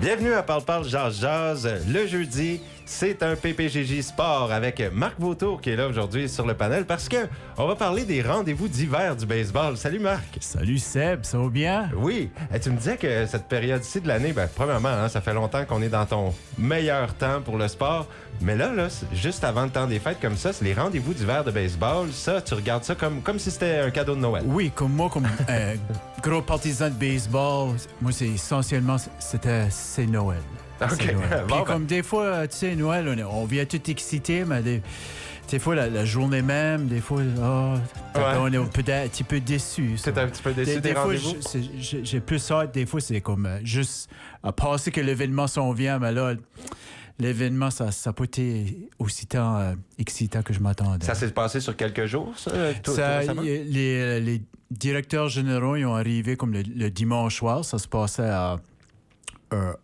Bienvenue à Parle Jazz Jazz. Le jeudi, c'est un PPGJ Sport avec Marc Vautour qui est là aujourd'hui sur le panel parce que on va parler des rendez-vous d'hiver du baseball. Salut Marc. Salut Seb, ça va bien? Oui. Tu me disais que cette période-ci de l'année, premièrement, ça fait longtemps qu'on est dans ton meilleur temps pour le sport. Mais là, juste avant le temps des fêtes comme ça, c'est les rendez-vous d'hiver de baseball. Ça, tu regardes ça comme si c'était un cadeau de Noël. Oui, comme moi, comme gros partisan de baseball, moi, c'est essentiellement, c'est Noël. OK. C'est Noël. Puis Bon, comme des fois, tu sais, Noël, on vient tout excité, mais des fois, la journée même, des fois, on est un petit peu déçu. C'est un petit peu déçu des fois, rendez-vous? j'ai plus hâte, des fois, c'est comme juste à passer que l'événement s'en vient, mais là, l'événement, ça n'a pas été aussi tant excitant que je m'attendais. Ça s'est passé sur quelques jours, ça? Les directeurs généraux, ils ont arrivé comme le dimanche soir. Ça se passait à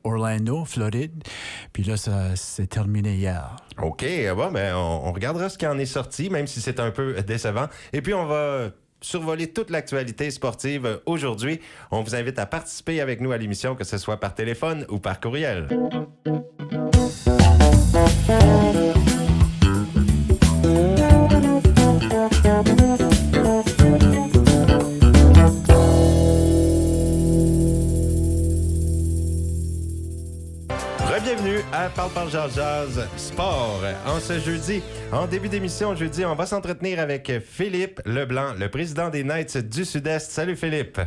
Orlando, Floride. Puis là, ça s'est terminé hier. OK, on regardera ce qui en est sorti, même si c'est un peu décevant. Et puis, on va survoler toute l'actualité sportive aujourd'hui. On vous invite à participer avec nous à l'émission, que ce soit par téléphone ou par courriel. Bienvenue à Parle Jazz Jazz Sport. En ce jeudi, en début d'émission, jeudi, on va s'entretenir avec Philippe Leblanc, le président des Knights du Sud-Est. Salut Philippe.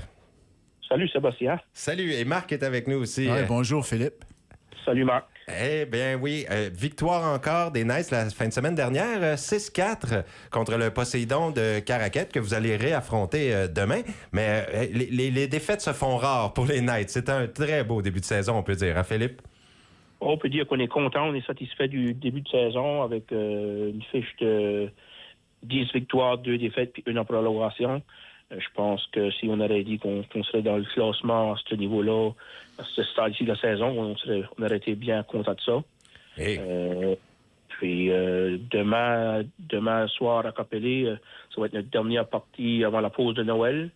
Salut Sébastien. Salut, et Marc est avec nous aussi. Ouais, bonjour Philippe. Salut Marc. Eh bien oui, victoire encore des Knights la fin de semaine dernière, 6-4 contre le Poséidon de Caraquette que vous allez réaffronter demain. Mais les défaites se font rares pour les Knights. C'est un très beau début de saison, on peut dire, hein Philippe? On peut dire qu'on est content, on est satisfait du début de saison avec une fiche de 10 victoires, 2 défaites puis une en prolongation. Je pense que si on aurait dit qu'on serait dans le classement à ce niveau-là, à ce stade-ci de la saison, on aurait été bien content de ça. Hey. Puis demain soir à Capelé, ça va être notre dernière partie avant la pause de Noël.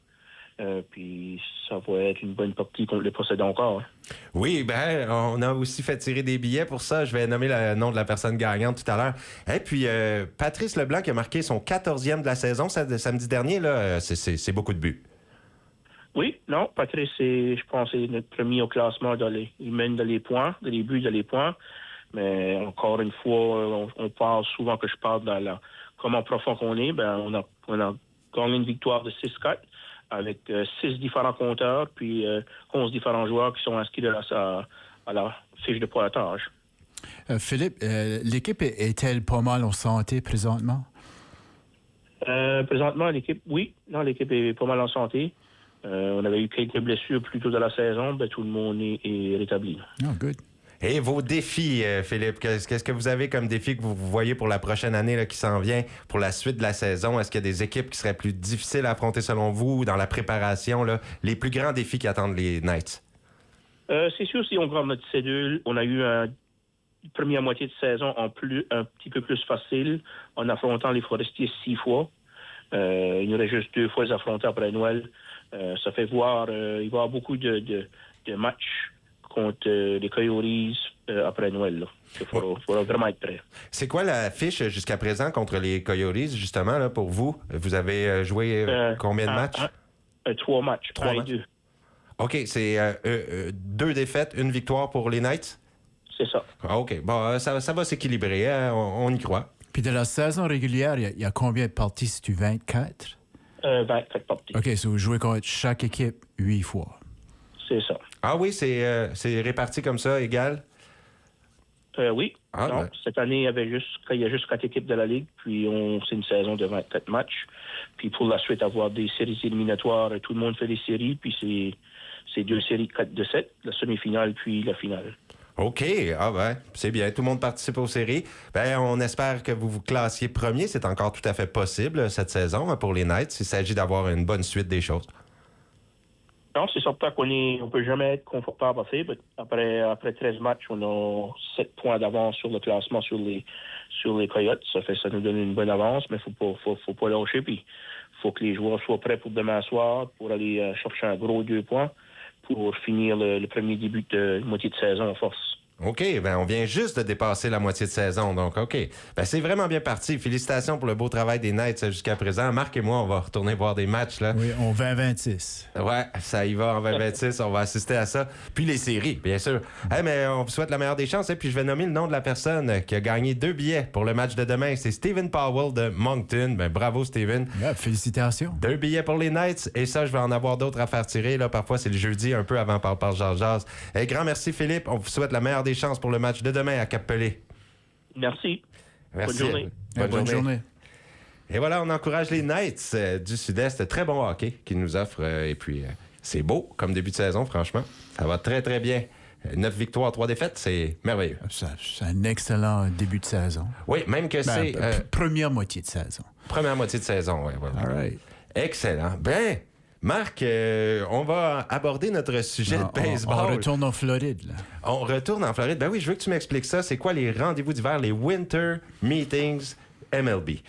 Puis ça va être une bonne partie contre les Poséidons encore. Hein. Oui, on a aussi fait tirer des billets pour ça. Je vais nommer le nom de la personne gagnante tout à l'heure. Et puis, Patrice Leblanc qui a marqué son 14e de la saison samedi dernier, là, c'est beaucoup de buts. Oui, non, Patrice, je pense, c'est notre premier au classement. Il mène dans les points, dans les buts, dans les points. Mais encore une fois, on parle souvent que je parle dans comment profond qu'on est. On a gagné une victoire de 6-4. Avec 6 différents compteurs, puis 11 différents joueurs qui sont inscrits à la fiche de pointage. Philippe, l'équipe est-elle pas mal en santé présentement? Présentement, l'équipe est pas mal en santé. On avait eu quelques blessures plus tôt dans la saison, tout le monde est rétabli. Oh, good. Et vos défis, Philippe, qu'est-ce que vous avez comme défi que vous voyez pour la prochaine année là, qui s'en vient, pour la suite de la saison? Est-ce qu'il y a des équipes qui seraient plus difficiles à affronter selon vous dans la préparation? Là, les plus grands défis qui attendent les Knights? C'est sûr, si on regarde notre cédule, on a eu une première moitié de saison un petit peu plus facile en affrontant les Forestiers 6 fois. Il y aurait juste 2 fois les affronter après Noël. Ça fait voir, il va y avoir beaucoup de matchs contre les Coyotes après Noël. Il faudra vraiment être prêt. C'est quoi la fiche jusqu'à présent contre les Coyotes, justement, là, pour vous? Vous avez joué combien de matchs? 3 matchs. 3 matchs. 2. OK, c'est 2 défaites, 1 victoire pour les Knights? C'est ça. OK, bon, ça va s'équilibrer, hein? On y croit. Puis de la saison régulière, il y a combien de parties? C'est-tu 24? 24 parties. OK, so vous jouez contre chaque équipe 8 fois. C'est ça. Ah oui, c'est réparti comme ça, égal? Oui. Cette année, il y a juste 4 équipes de la Ligue, puis c'est une saison de 24 matchs. Puis pour la suite, avoir des séries éliminatoires, tout le monde fait des séries, puis c'est 2 séries 4 de 7, la semi-finale, puis la finale. OK. C'est bien. Tout le monde participe aux séries. On espère que vous vous classiez premier. C'est encore tout à fait possible cette saison pour les Knights. Il s'agit d'avoir une bonne suite des choses. Non, c'est certain qu'on ne peut jamais être confortable après 13 matchs, on a 7 points d'avance sur le classement sur les Coyotes. Ça nous donne une bonne avance, mais faut pas lâcher. Puis faut que les joueurs soient prêts pour demain soir pour aller chercher un gros 2 points pour finir le premier début de moitié de saison en force. OK, ben on vient juste de dépasser la moitié de saison, donc OK. Ben c'est vraiment bien parti. Félicitations pour le beau travail des Knights jusqu'à présent. Marc et moi, on va retourner voir des matchs, là. Oui, en 2026. Ouais, ça y va en 2026, on va assister à ça. Puis les séries, bien sûr. Hey, mais on vous souhaite la meilleure des chances. Et puis je vais nommer le nom de la personne qui a gagné 2 billets pour le match de demain. C'est Stephen Powell de Moncton. Ben bravo, Stephen. Yeah, félicitations. 2 billets pour les Knights. Et ça, je vais en avoir d'autres à faire tirer. Là, parfois, c'est le jeudi, un peu avant par Jazz. Et grand merci, Philippe. On vous souhaite la meilleure des chances pour le match de demain à Cap-Pelé. Merci. Merci. Bonne journée. Bonne journée. Et voilà, on encourage les Knights du Sud-Est. Très bon hockey qu'ils nous offrent. Et puis, c'est beau comme début de saison, franchement. Ça va très, très bien. 9 victoires, 3 défaites, c'est merveilleux. C'est un excellent début de saison. Oui, même que c'est... Première moitié de saison. Première moitié de saison, oui. Ouais. All right. Excellent. Ben, Marc, on va aborder notre sujet de baseball. On retourne en Floride, là. On retourne en Floride. Ben oui, je veux que tu m'expliques ça. C'est quoi les rendez-vous d'hiver, les Winter Meetings MLB?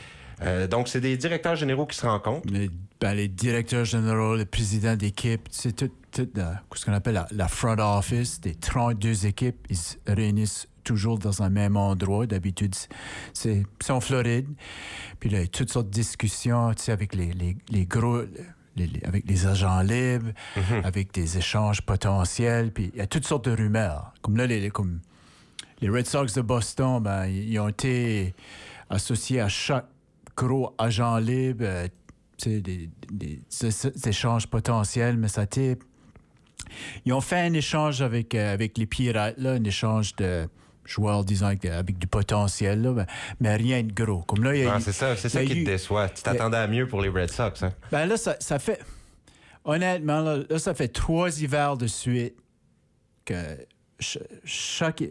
Donc, c'est des directeurs généraux qui se rencontrent. Les directeurs généraux, le président d'équipe, c'est tout ce qu'on appelle la front office, des 32 équipes, ils se réunissent toujours dans un même endroit. D'habitude, c'est en Floride. Puis là, il y a toutes sortes de discussions, tu sais, avec les gros... avec les agents libres, avec des échanges potentiels, puis il y a toutes sortes de rumeurs. Comme là, les Red Sox de Boston, ben, ils ont été associés à chaque gros agent libre, des échanges potentiels, mais ça a été... Ils ont fait un échange avec les Pirates, là, un échange de joueurs, disons, avec du potentiel, là, mais rien de gros. Comme là, c'est ça qui te déçoit. Tu t'attendais à mieux pour les Red Sox, hein? Ben là, ça fait... Honnêtement, là, ça fait 3 hivers de suite que chaque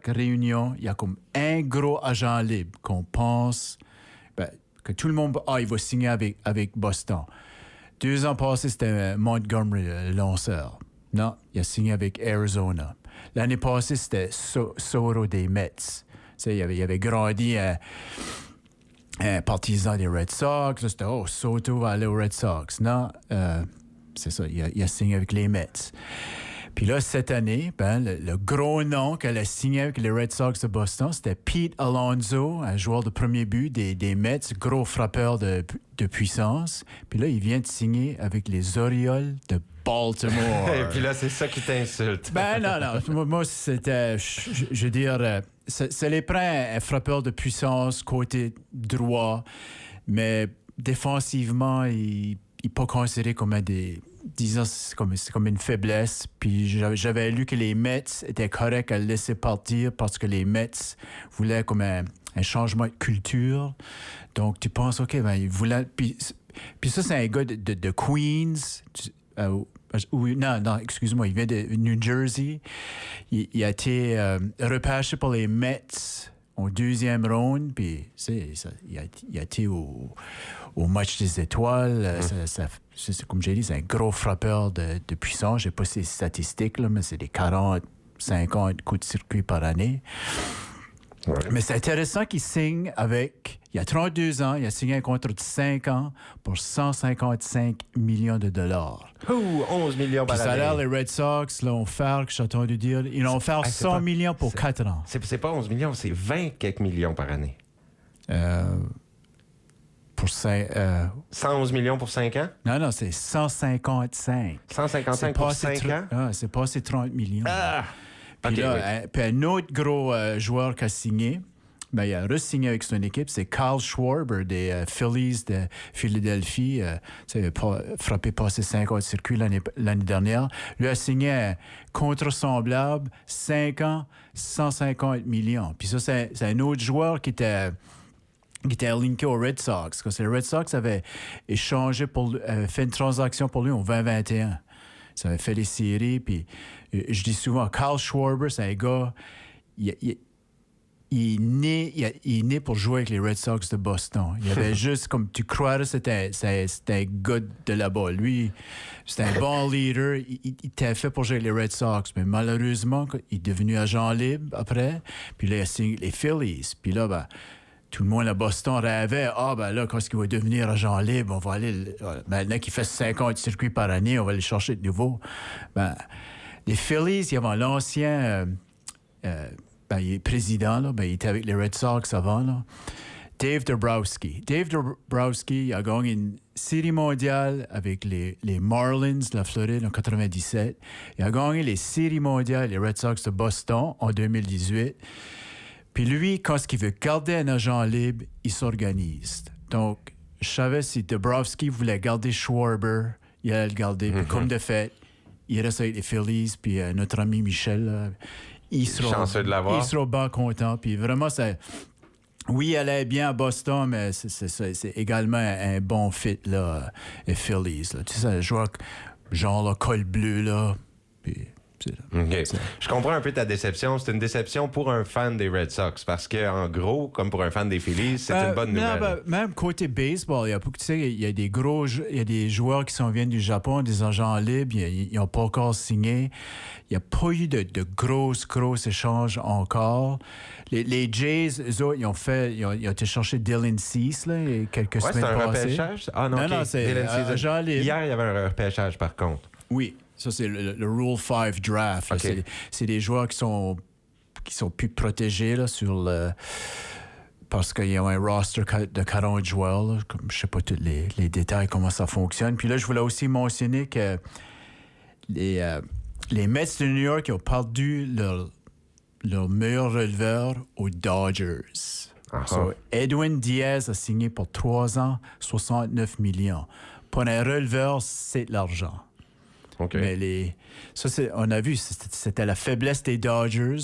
réunion, il y a comme un gros agent libre qu'on pense que tout le monde... il va signer avec Boston. 2 ans passés, c'était Montgomery, le lanceur. Non, il a signé avec Arizona. L'année passée, c'était Soto des Mets. Il avait grandi un partisan des Red Sox. Là, c'était Soto va aller aux Red Sox. Non, c'est ça, il a signé avec les Mets. Puis là, cette année, le gros nom qu'elle a signé avec les Red Sox de Boston, c'était Pete Alonso, un joueur de premier but des Mets, gros frappeur de puissance. Puis là, il vient de signer avec les Orioles de Baltimore. Et puis là, c'est ça qui t'insulte. Non. Moi, c'était... Je veux dire, ça les prend un frappeur de puissance côté droit, mais défensivement, il n'est pas considéré comme disons, c'est comme une faiblesse. Puis j'avais lu que les Mets étaient corrects à le laisser partir parce que les Mets voulaient comme un changement de culture. Donc, tu penses, OK, ils voulaient... Puis ça, c'est un gars de Queens... non, excuse-moi, il vient de New Jersey. Il a été repêché par les Mets en 2e ronde, puis il a été au match des étoiles. C'est, comme j'ai dit, c'est un gros frappeur de puissance. Je n'ai pas ces statistiques, là, mais c'est des 40, 50 coups de circuit par année. Ouais. Mais c'est intéressant qu'il signe avec... Il y a 32 ans, il a signé un contrat de 5 ans pour 155 millions de dollars. 11 millions par année. Ça a l'air, les Red Sox l'ont offert, que j'ai entendu dire, ils l'ont offert 100 millions pour 4 ans. C'est pas 11 millions, c'est 20 quelques millions par année. Pour 111 millions pour 5 ans? Non, c'est 155. 155 pour 5 ans? C'est passé 30 millions. Ah! Puis okay, là, puis un autre gros joueur qui a signé, il a re-signé avec son équipe, c'est Kyle Schwarber des Phillies de Philadelphie. Il a frappé passer 50 circuits l'année dernière. Lui a signé un contrat semblable, 5 ans, 150 millions. Puis ça, c'est un autre joueur qui était linké aux Red Sox. Parce que les Red Sox avaient échangé fait une transaction pour lui en 2021. Ça avait fait les séries. Puis je dis souvent, Kyle Schwarber, c'est un gars... Il est né pour jouer avec les Red Sox de Boston. Il avait juste, comme tu croirais, c'était un gars de là-bas. Lui, c'était un bon leader. Il était fait pour jouer avec les Red Sox. Mais malheureusement, il est devenu agent libre après. Puis là, il a signé les Phillies. Puis là, tout le monde à Boston rêvait, ben là, quand est-ce qu'il va devenir agent libre, on va aller, maintenant qu'il fait 50 circuits par année, on va aller chercher de nouveau. Ben, les Phillies, il y avait l'ancien il est président, là, il était avec les Red Sox avant, là. Dave Dombrowski. Dave Dombrowski a gagné une série mondiale avec les Marlins de la Floride en 97. Il a gagné les séries mondiales, les Red Sox de Boston en 2018. Puis lui, quand il veut garder un agent libre, il s'organise. Donc, je savais si Dombrowski voulait garder Schwarber, il allait le garder. Puis comme de fait, il reste avec les Phillies. Puis notre ami Michel, il sera bien content. Puis vraiment, oui, elle est bien à Boston, mais c'est également un bon fit, là, les Phillies. Là. Tu sais, un joueur genre le col bleu, là. Puis, okay. Je comprends un peu ta déception. C'est une déception pour un fan des Red Sox parce qu'en gros, comme pour un fan des Phillies, c'est une bonne nouvelle. Même côté baseball, il y a des joueurs qui viennent du Japon, des agents libres, ils n'ont pas encore signé. Il n'y a pas eu de gros échanges encore. Les Jays, eux autres, ils ont été chercher Dylan Cease là, quelques semaines passées. C'est un repêchage? Ah non, c'est agent libre. Hier, il y avait un repêchage, par contre. Oui. Ça, c'est le Rule 5 draft. Okay. C'est des joueurs qui sont plus protégés là, parce qu'ils ont un roster de 40 joueurs. Là, comme, je ne sais pas tous les détails, comment ça fonctionne. Puis là, je voulais aussi mentionner que les Mets de New York ils ont perdu leur meilleur releveur aux Dodgers. So, Edwin Diaz a signé pour 3 ans, 69 millions. Pour un releveur, c'est de l'argent. Okay. Mais on a vu, c'était la faiblesse des Dodgers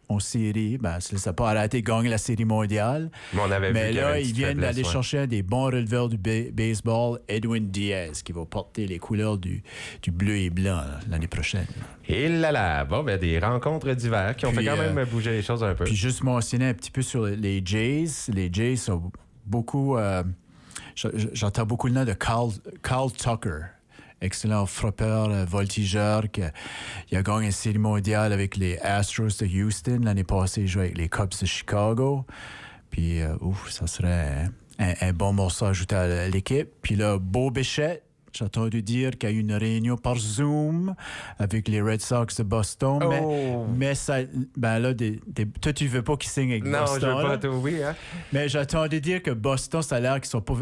en série. Ça n'a pas arrêté de gagner la série mondiale. Mais là, ils viennent d'aller chercher des bons releveurs du baseball, Edwin Diaz, qui va porter les couleurs du bleu et blanc l'année prochaine. Et là, des rencontres d'hiver qui ont fait quand même bouger les choses un peu. Puis juste mentionner un petit peu sur les Jays. Les Jays sont beaucoup... j'entends beaucoup le nom de Carl Tucker. Excellent frappeur, voltigeur, il a gagné une série mondiale avec les Astros de Houston. L'année passée, il jouait avec les Cubs de Chicago. Puis, ça serait un bon morceau à ajouter à l'équipe. Puis là, Bo Bichette, j'ai entendu dire qu'il y a eu une réunion par Zoom avec les Red Sox de Boston. Mais ça, là, toi, tu veux pas qu'ils signent avec Boston. Non, je veux pas tout, oui. Hein? Mais j'ai entendu dire que Boston, ça a l'air qu'ils sont pas...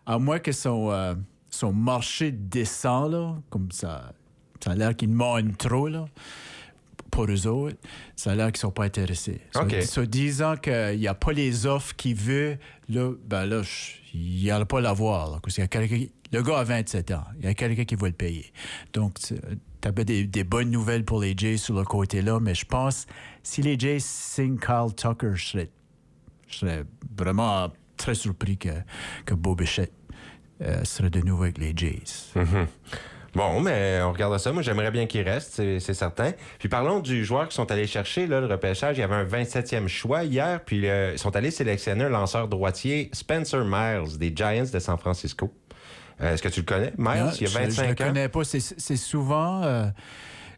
À moins qu'ils sont... son marché descend, là, comme ça a l'air qu'ils demandent trop, là, pour eux autres. Ça a l'air qu'ils ne sont pas intéressés. Disant qu'il n'y a pas les offres qu'ils veulent, là, il n'y a pas l'avoir. Là, parce qu'il y a le gars a 27 ans. Il y a quelqu'un qui va le payer. Donc, tu as des bonnes nouvelles pour les Jays sur le côté-là, mais je pense si les Jays signent Kyle Tucker, je serais vraiment très surpris que Bo Bichette serait de nouveau avec les Jays. Mm-hmm. Bon, mais on regarde ça. Moi, j'aimerais bien qu'il reste, c'est certain. Puis parlons du joueur qui sont allés chercher, là, le repêchage. Il y avait un 27e choix hier, puis ils sont allés sélectionner un lanceur droitier, Spencer Miles, des Giants de San Francisco. Est-ce que tu le connais, Miles? Non, il y a 25 ans. Je ne le connais pas. C'est souvent...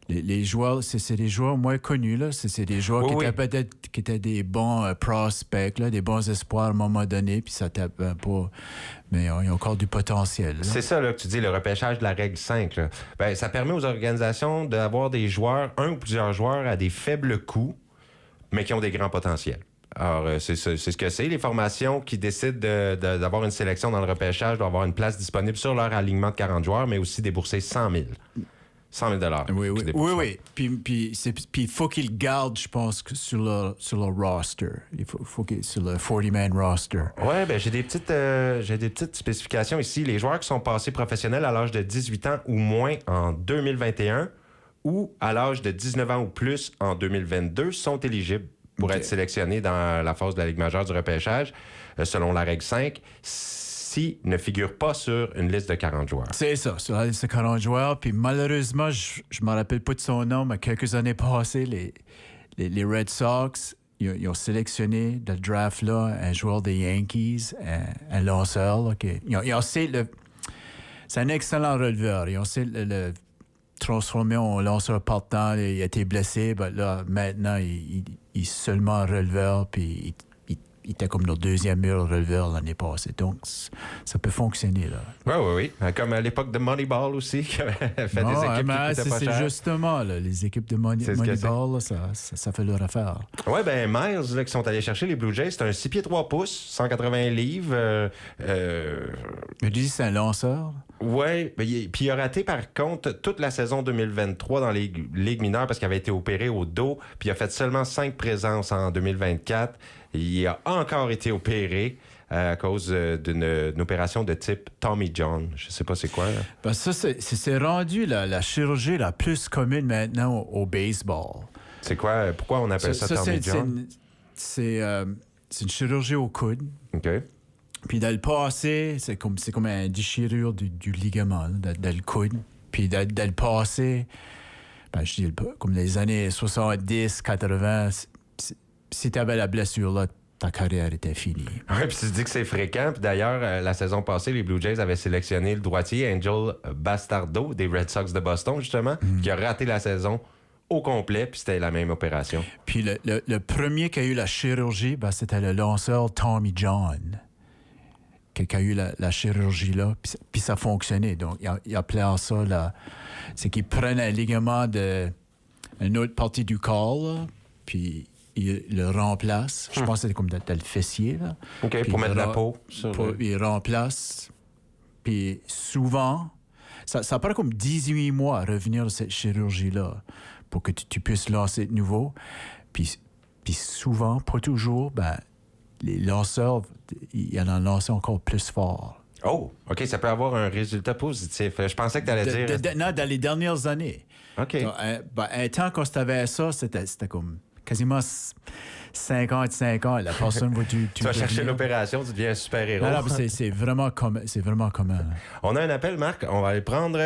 Les joueurs, c'est des joueurs moins connus, là. C'est des joueurs qui étaient des bons prospects, là, des bons espoirs à un moment donné, puis ça tape pas. Mais ils ont encore du potentiel. Là. C'est ça là, que tu dis, le repêchage de la règle 5. Là. Ça permet aux organisations d'avoir des joueurs, un ou plusieurs joueurs à des faibles coûts, mais qui ont des grands potentiels. Alors, c'est ce que c'est. Les formations qui décident d'avoir une sélection dans le repêchage doivent avoir une place disponible sur leur alignement de 40 joueurs, mais aussi débourser 100 000. 100 000 Oui. Puis il faut qu'ils gardent, je pense, sur leur roster. Il faut qu'ils sur le 40-man roster. Oui, j'ai des petites spécifications ici. Les joueurs qui sont passés professionnels à l'âge de 18 ans ou moins en 2021 ou à l'âge de 19 ans ou plus en 2022 sont éligibles pour être sélectionnés dans la phase de la Ligue majeure du repêchage, selon la règle 5. Ne figure pas sur une liste de 40 joueurs. C'est ça, sur la liste de 40 joueurs. Puis malheureusement, je ne me rappelle pas de son nom, mais quelques années passées, les Red Sox, ils ont sélectionné dans le draft-là un joueur des Yankees, un lanceur. Là, c'est un excellent releveur. Ils ont essayé le transformer en lanceur partant. Il a été blessé. Là, maintenant, il est seulement un releveur, puis il il était comme notre deuxième meilleur releveur l'année passée. Donc, ça peut fonctionner, là. Oui. Comme à l'époque de Moneyball aussi, qui avait fait des équipes qui coûtaient pas c'est cher. justement, là, les équipes de Moneyball, là, ça fait leur affaire. Oui, ben Miles, là, qui sont allés chercher les Blue Jays, c'est un 6 pieds 3 pouces, 180 livres. Mais tu dis c'est un lanceur? Oui, puis il a raté par contre toute la saison 2023 dans les ligues mineures parce qu'il avait été opéré au dos, puis il a fait seulement 5 présences en 2024. Il a encore été opéré à cause d'une opération de type Tommy John. Je sais pas c'est quoi. Là. Ben ça, c'est rendu la chirurgie la plus commune maintenant au baseball. C'est quoi? Pourquoi on appelle ça Tommy John? C'est une chirurgie au coude. OK. Puis dans le passé, c'est comme une déchirure du ligament là, dans le coude. Puis dans le passé, ben, je dis comme les années 70, 80, si tu avais la blessure là, ta carrière était finie. Oui, puis tu dis que c'est fréquent. Puis d'ailleurs, la saison passée, les Blue Jays avaient sélectionné le droitier Angel Bastardo des Red Sox de Boston, justement, qui a raté la saison au complet, puis c'était la même opération. Puis le premier qui a eu la chirurgie, ben, c'était le lanceur Tommy John. Qui a eu la chirurgie là, puis ça fonctionnait. Donc, il appelait ça, c'est qu'il prenait un ligament d'une autre partie du corps, là, puis il le remplace. Je pense que c'était comme dans le fessier. Là. OK, puis pour mettre la peau. Il remplace. Puis souvent, ça prend comme 18 mois à revenir de cette chirurgie-là pour que tu puisses lancer de nouveau. Puis souvent, pas toujours, ben, les lanceurs, il y en a lancé encore plus fort. Oh, OK, ça peut avoir un résultat positif. Je pensais que tu allais dire... Non, dans les dernières années. OK. Donc, un temps qu'on savait ça, c'était comme quasiment 55 ans. La personne va tu vas chercher l'opération, tu deviens un super-héros. Non, c'est vraiment commun. On a un appel, Marc. On va aller prendre...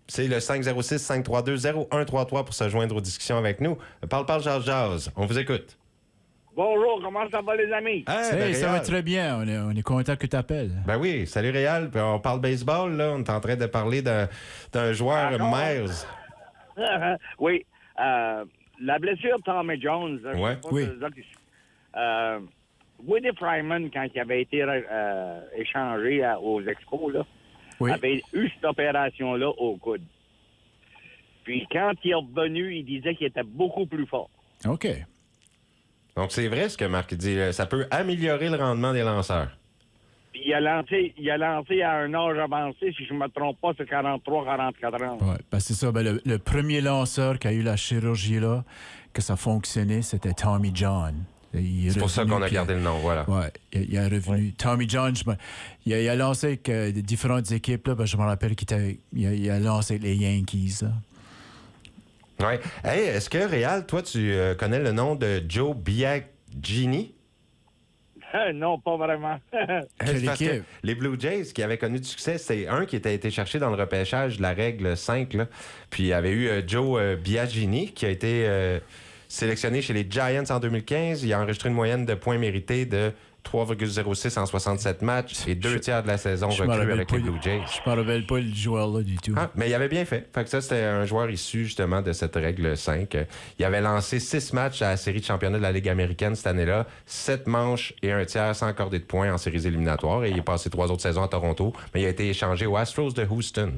C'est le 506-532-0133 pour se joindre aux discussions avec nous. Parle, jase. On vous écoute. Bonjour, comment ça va les amis? Hey, ça va très bien, on est content que tu appelles. Ben oui, salut Réal. Puis on parle baseball, là. On est en train de parler d'un joueur Myers. Oui. La blessure de Tommy Jones. Ouais. Oui. Woody Fryman, quand il avait été échangé aux Expos, là, avait eu cette opération-là au coude. Puis quand il est revenu, il disait qu'il était beaucoup plus fort. OK. Donc, c'est vrai ce que Marc dit. Ça peut améliorer le rendement des lanceurs. Puis il a lancé à un âge avancé, si je ne me trompe pas, c'est 43-44 ans. Ouais, ben c'est ça. Ben le premier lanceur qui a eu la chirurgie-là, que ça fonctionnait, c'était Tommy John. C'est pour ça qu'on a gardé le nom, voilà. Oui, il est revenu. Ouais. Tommy John, il a lancé avec différentes équipes. Là, ben, je me rappelle qu'il a lancé avec les Yankees. Là. Oui. Hey, est-ce que, Réal, toi, tu connais le nom de Joe Biagini? Non, pas vraiment. Quelle parce que équipe? les Blue Jays qui avaient connu du succès, c'est un qui était été cherché dans le repêchage de la règle 5. Là. Puis il y avait eu Joe Biagini qui a été sélectionné chez les Giants en 2015. Il a enregistré une moyenne de points mérités de 3,06 en 67 matchs et 2 tiers de la saison recrue avec les Blue Jays. Je ne me rappelle pas le joueur-là du tout. Ah, mais il avait bien fait. Fait que ça, c'était un joueur issu justement de cette règle 5. Il avait lancé 6 matchs à la série de championnat de la Ligue américaine cette année-là, 7 manches et 1 tiers sans accorder de points en séries éliminatoires. Et il est passé 3 autres saisons à Toronto, mais il a été échangé aux Astros de Houston.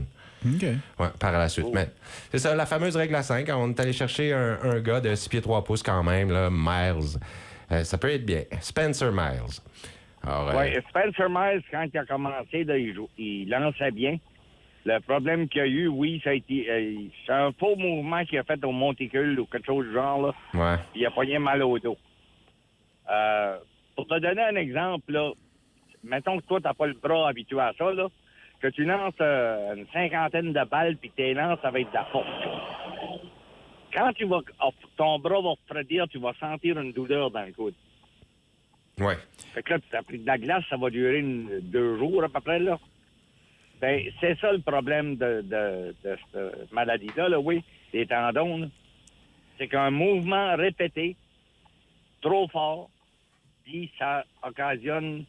OK. Ouais, par la suite. Mais c'est ça, la fameuse règle à 5. On est allé chercher un gars de 6 pieds 3 pouces quand même, là, Miles. Ça peut être bien. Spencer Miles. Oui, Spencer Miles, quand il a commencé, là, il lançait bien. Le problème qu'il y a eu, oui, ça a été... c'est un faux mouvement qu'il a fait au monticule ou quelque chose du genre, là. Ouais. Il a pogné mal au dos. Pour te donner un exemple, là, mettons que toi, tu n'as pas le bras habitué à ça, là, que tu lances une 50aine de balles puis que tu les lances avec de la force. Quand ton bras va refroidir, tu vas sentir une douleur dans le coude. Ouais. Fait que là, tu as pris de la glace, ça va durer 2 jours à peu près, là. Ben, c'est ça le problème de cette maladie-là, là, oui, des tendons, là. C'est qu'un mouvement répété, trop fort, puis ça occasionne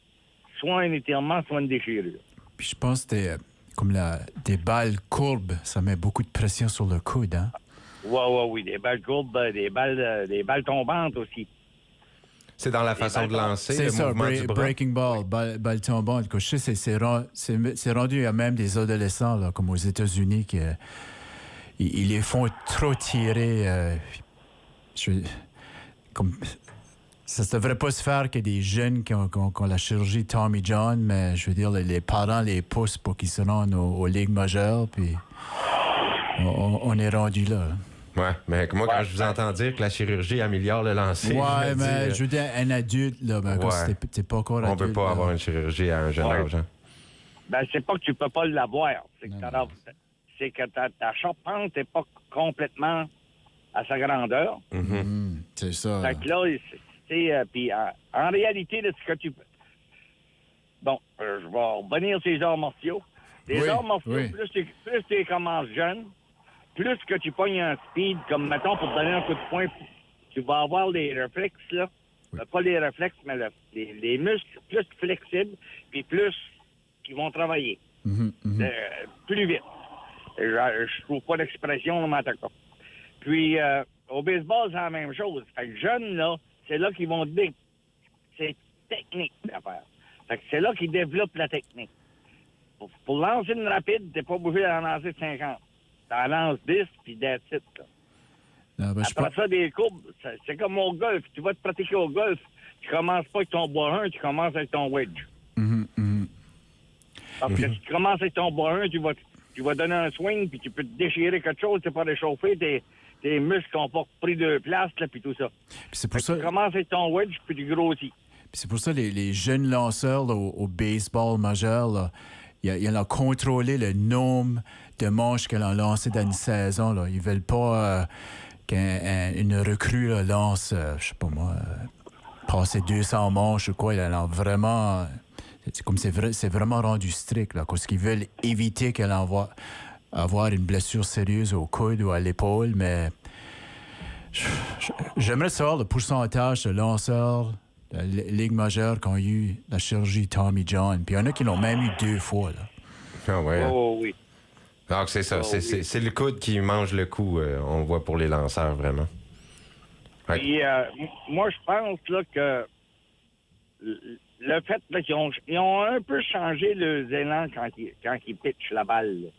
soit un étirement, soit une déchirure. Puis je pense que c'était comme des balles courbes, ça met beaucoup de pression sur le coude, hein? Oui, des balles courbes, des balles tombantes aussi. C'est dans la façon de lancer, C'est le ça, mouvement du bras. breaking ball, balle tombante. Je sais, c'est rendu à même des adolescents, là, comme aux États-Unis, ils les font trop tirer. Ça ne devrait pas se faire que des jeunes qui ont la chirurgie Tommy John, mais je veux dire, les parents les poussent pour qu'ils se rendent aux ligues majeures, puis on est rendu là. Ouais, mais moi, quand je vous entends dire que la chirurgie améliore le lancer, Ouais, mais je veux dire, un adulte, là, ben, ouais. t'es pas encore adulte. On peut pas là. avoir une chirurgie à un jeune Ouais. âge. Hein? Ben, c'est pas que tu peux pas l'avoir. C'est Non, que ta charpente n'est pas complètement à sa grandeur. C'est ça. Fait que là, puis en réalité, là, ce que tu... Bon, je vais revenir sur les arts martiaux. Les Oui, arts martiaux, oui. plus tu commences jeune, plus que tu pognes un speed, comme, mettons, pour te donner un coup de poing, tu vas avoir les réflexes, là. Pas les réflexes, mais les muscles plus flexibles, puis plus qui vont travailler. Plus vite. Je trouve pas d'expression dans ma tête. Puis, au baseball, c'est la même chose. Fait que jeunes, là, c'est là qu'ils vont dire. C'est technique l'affaire. Fait que c'est là qu'ils développent la technique. Pour lancer une rapide, t'es pas obligé d'en lancer 50. T'en lances 10, puis that's it, là. Non, ben, Après ça, des courbes, c'est comme au golf. Tu vas te pratiquer au golf, tu commences pas avec ton bois 1, tu commences avec ton wedge. Parce que si tu commences avec ton bois 1, tu vas donner un swing, puis tu peux te déchirer quelque chose, tu pas réchauffé, tes muscles ont pas pris de place, là, puis tout ça. Puis c'est pour ça. Tu commences avec ton wedge, puis tu grossis. Puis c'est pour ça les jeunes lanceurs là, au baseball majeur, là, ils ont contrôlé le nombre de manches qu'ils ont lancé dans une saison. Là. Ils veulent pas qu'une recrue là, lance, je sais pas moi, passer 200 manches ou quoi. Ils ont vraiment... C'est vraiment rendu strict, là, parce qu'ils veulent éviter qu'elle avoir une blessure sérieuse au coude ou à l'épaule, mais j'aimerais savoir le pourcentage de lanceurs de la Ligue majeure qui ont eu la chirurgie Tommy John. Puis il y en a qui l'ont même eu 2 fois. Là. Ah ouais. Hein? Oh oui. Donc, c'est ça. Oh, c'est le coude qui mange le coup, on voit pour les lanceurs, vraiment. Ouais. Puis, moi, je pense là, que le fait là, qu'ils ont un peu changé le élan quand ils pitchent la balle. Là.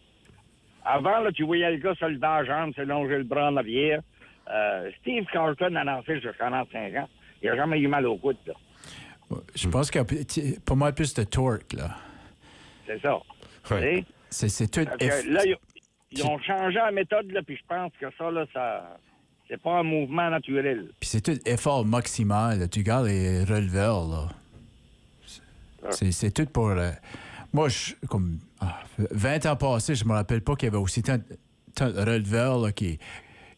Avant, là, tu voyais le gars se lever à la jambe, se longer le bras en arrière. Steve Carlton a lancé jusqu'à 45 ans. Il n'a jamais eu mal au coude. Là. Je pense qu'il y a pas mal plus de torque. Là. C'est ça. Ouais. C'est tout... Là, ils ont changé la méthode, là, puis je pense que ça, là, c'est pas un mouvement naturel. Puis c'est tout effort maximal. Là. Tu regardes les releveurs, là. C'est tout pour... moi, comme 20 ans passés, je me rappelle pas qu'il y avait aussi tant de releveurs là, qui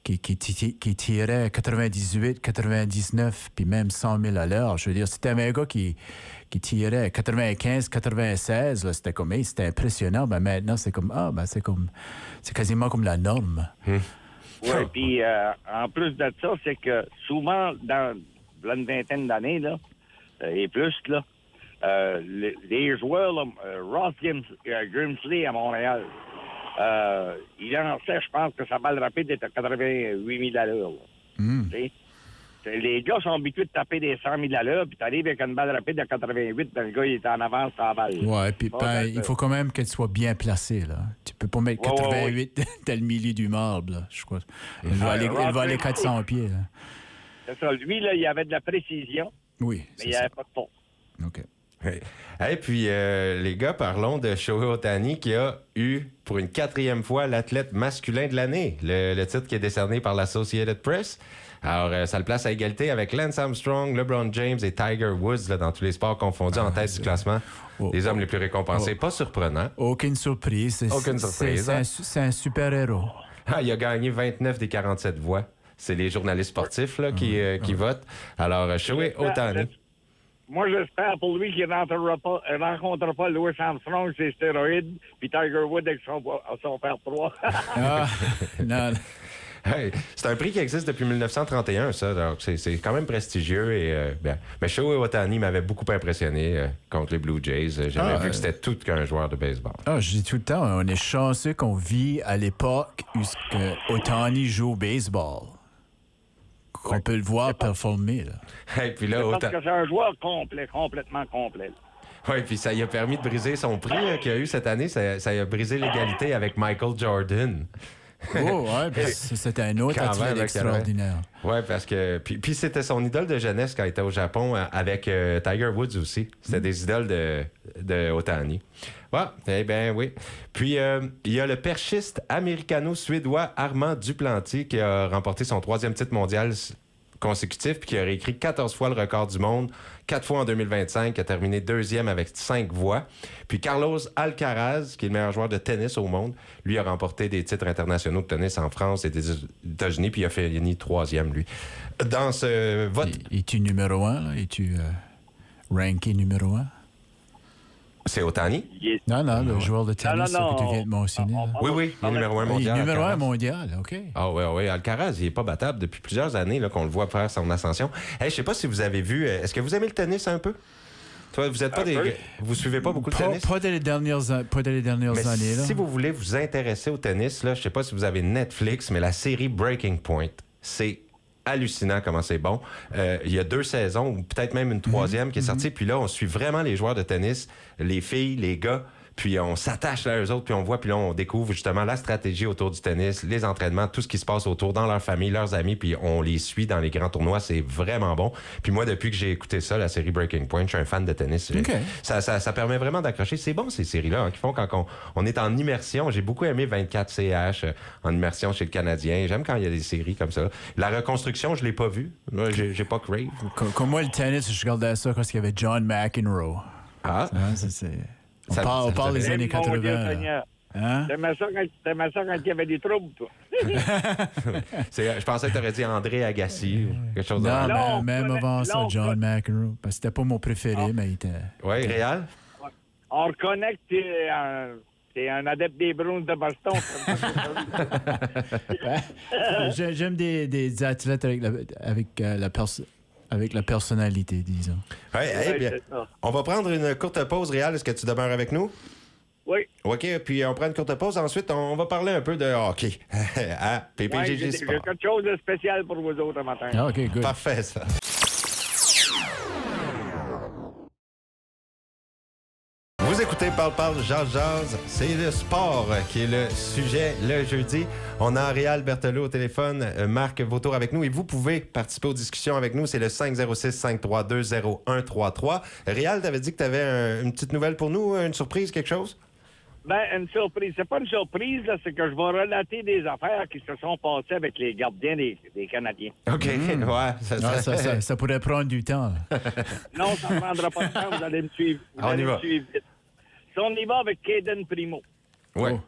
tiraient 98, 99, puis même 100 000 à l'heure. Je veux dire, c'était un gars qui tirait 95, 96, là, c'était comme, c'était impressionnant. Ben maintenant, c'est comme, c'est quasiment comme la norme. Oui, puis en plus de ça, c'est que souvent, dans une vingtaine d'années, là, et plus, là, les joueurs, là, Ross Grimsley à Montréal, il lançait, je pense que sa balle rapide était à 88 000 à l'heure. Les gars sont habitués de taper des 100 000 à l'heure, puis t'arrives avec une balle rapide à 88, ben le gars, il est en avance sur la balle. Ouais, puis il faut quand même qu'elle soit bien placée, là. Tu peux pas mettre 88 dans le milieu du marbre, là, je crois. Elle va aller 400 pieds, là. C'est ça. Lui, là, il avait de la précision, Oui, mais il n'y avait pas de force. OK. Et puis, les gars, parlons de Shohei Ohtani qui a eu, pour une 4e fois, l'athlète masculin de l'année. Le titre qui est décerné par l'Associated Press. Alors, ça le place à égalité avec Lance Armstrong, LeBron James et Tiger Woods, là, dans tous les sports confondus en tête du classement. Les hommes les plus récompensés. Pas surprenant. Aucune surprise. Aucune surprise. C'est un super-héros. Il a gagné 29 des 47 voix. C'est les journalistes sportifs là, qui votent. Alors, Shohei Ohtani. Moi, j'espère pour lui qu'il ne rencontrera pas Louis Armstrong, ses stéroïdes, puis Tiger Woods avec son père 3. Non. Hey, c'est un prix qui existe depuis 1931, ça. Donc c'est quand même prestigieux. Mais Shohei Ohtani m'avait beaucoup impressionné contre les Blue Jays. J'avais vu que c'était tout qu'un joueur de baseball. Je dis tout le temps, on est chanceux qu'on vit à l'époque où Ohtani joue au baseball. qu'on peut le voir performer. Là. Et puis là, Parce que c'est un joueur complet, complètement complet. Oui, puis ça lui a permis de briser son prix qu'il a eu cette année. Ça a brisé l'égalité avec Michael Jordan. Oh, ouais, ben, c'était un autre Quand athlète même, extraordinaire. Oui, parce que. Puis c'était son idole de jeunesse quand il était au Japon avec Tiger Woods aussi. C'était des idoles de Otani. Eh bien, oui. Puis il y a le perchiste américano-suédois Armand Duplantier qui a remporté son 3e titre mondial consécutif puis qui a réécrit 14 fois le record du monde, 4 fois en 2025, qui a terminé 2e avec 5 voix. Puis Carlos Alcaraz, qui est le meilleur joueur de tennis au monde, lui a remporté des titres internationaux de tennis en France et des États-Unis, puis il a fini 3e, lui. Dans ce vote... Es-tu numéro 1? Es-tu ranké numéro 1? C'est Otani? Non, le joueur de tennis non. que tu viens de mentionner. Oui, il est numéro 1 Il est mondial. numéro 1 Alcaraz. mondial, OK. Ah oui, Alcaraz, il n'est pas battable depuis plusieurs années là, qu'on le voit faire son ascension. Hey, je sais pas si vous avez vu... Est-ce que vous aimez le tennis un peu? Toi, vous êtes pas vous suivez pas beaucoup le tennis? Pas dans les dernières Mais années. Là. si vous voulez vous intéresser au tennis, là, je sais pas si vous avez Netflix, mais la série Breaking Point, c'est hallucinant comment c'est bon. Il y a 2 saisons, ou peut-être même une 3e qui est sortie. Puis là, on suit vraiment les joueurs de tennis, les filles, les gars. Puis on s'attache là aux autres, puis on voit, puis là, on découvre justement la stratégie autour du tennis, les entraînements, tout ce qui se passe autour, dans leur famille, leurs amis, puis on les suit dans les grands tournois. C'est vraiment bon. Puis moi, depuis que j'ai écouté ça, la série Breaking Point, je suis un fan de tennis. Okay. Ça permet vraiment d'accrocher. C'est bon, ces séries-là, hein, qui font quand on est en immersion. J'ai beaucoup aimé 24 CH en immersion chez le Canadien. J'aime quand il y a des séries comme ça. La reconstruction, je l'ai pas vue. Moi, j'ai pas crave. Comme moi, le tennis, je regardais ça quand il y avait John McEnroe. Ah! On parle des années 80. Mon Dieu, là. Seigneur. Hein? T'aimais ça quand il y avait des troubles, toi. Je pensais que tu aurais dit André Agassi ou quelque chose de Non, Non, même avant ça, non, John McEnroe. Parce que c'était pas mon préféré, mais il était... Oui, Réal? On reconnaît que t'es un adepte des Bruins de Boston. J'aime des athlètes avec la personnalité, disons. Oui, bien. C'est ça. On va prendre une courte pause, Réal. Est-ce que tu demeures avec nous? Oui. OK, puis on prend une courte pause. Ensuite, on va parler un peu de hockey à Ouais, PPGG j'ai Sport. quelque chose de spécial pour vous autres ce matin. Ah, OK, good. Parfait, ça. Vous écoutez Parle, Jase. C'est le sport qui est le sujet le jeudi. On a Réal Berthelot au téléphone, Marc Vautour avec nous et vous pouvez participer aux discussions avec nous. C'est le 506-532-0133. Réal, t'avais dit que t'avais une petite nouvelle pour nous, une surprise, quelque chose? Ben, une surprise. C'est pas une surprise, là, c'est que je vais relater des affaires qui se sont passées avec les gardiens des Canadiens. OK, ouais. Ça pourrait prendre du temps. Non, ça ne prendra pas de temps, vous allez me suivre. Vous On y allez va. me suivre vite. Si on y va avec Caden Primo, Ouais. Oh.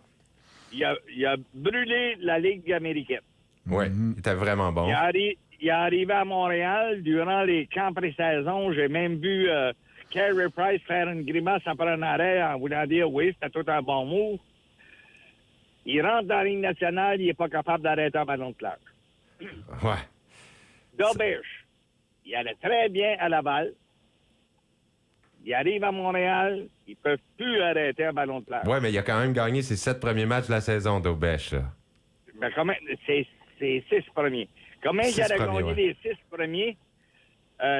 il a brûlé la Ligue américaine. Ouais, il était vraiment bon. Il est arrivé à Montréal durant les camps pré-saison. J'ai même vu Carey Price faire une grimace après un arrêt en voulant dire oui, c'était tout un bon move. Il rentre dans la Ligue nationale, il n'est pas capable d'arrêter un ballon de plage. Ouais. Dobèche, il allait très bien à Laval. Il arrive à Montréal, ils ne peuvent plus arrêter un ballon de plage. Ouais, mais il a quand même gagné ses 7 premiers matchs de la saison d'Aubèche. Mais comment, c'est 6 premiers. Comment il aurait gagné ouais. les 6 premiers,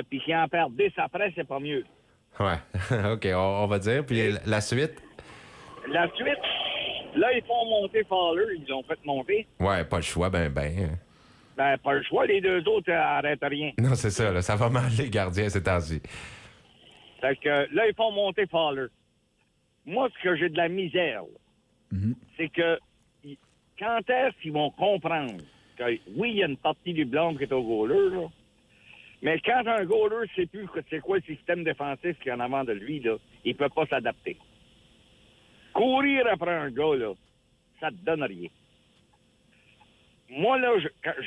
puis qu'il en perd 10 après, c'est pas mieux. Ouais. OK, on va dire. Puis la suite? La suite, là, ils font monter Fowler. Ils l'ont fait monter. Ouais, pas le choix, ben. Ben, pas le choix. Les 2 autres n'arrêtent rien. Non, c'est ça, là. Ça va mal, les gardiens, ces temps-ci. Fait que là, ils font monter Fowler. Moi, ce que j'ai de la misère, là, c'est que quand est-ce qu'ils vont comprendre que, oui, il y a une partie du blanc qui est au goaler, là, mais quand un goaler ne sait plus c'est quoi le système défensif qu'il y a en avant de lui, là, il ne peut pas s'adapter. Courir après un gars, là, ça te donne rien. Moi, là,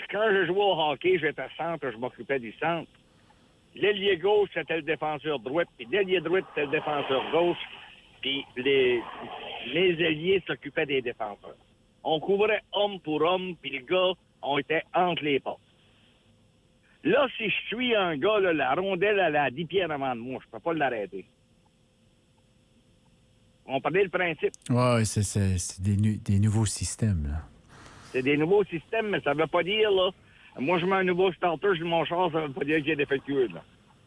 quand je jouais au hockey, j'étais centre, je m'occupais du centre. L'ailier gauche, c'était le défenseur droit, puis l'ailier droit, c'était le défenseur gauche, puis les ailiers s'occupaient des défenseurs. On couvrait homme pour homme, puis les gars, on était entre les portes. Là, si je suis un gars, là, la rondelle, elle est à 10 pieds avant de moi, je peux pas l'arrêter. On parlait le principe. Oui, c'est des nouveaux systèmes. Là. C'est des nouveaux systèmes, mais ça veut pas dire, là, Moi, je mets un nouveau starter sur mon char, ça veut pas dire qu'il est défectueux, là.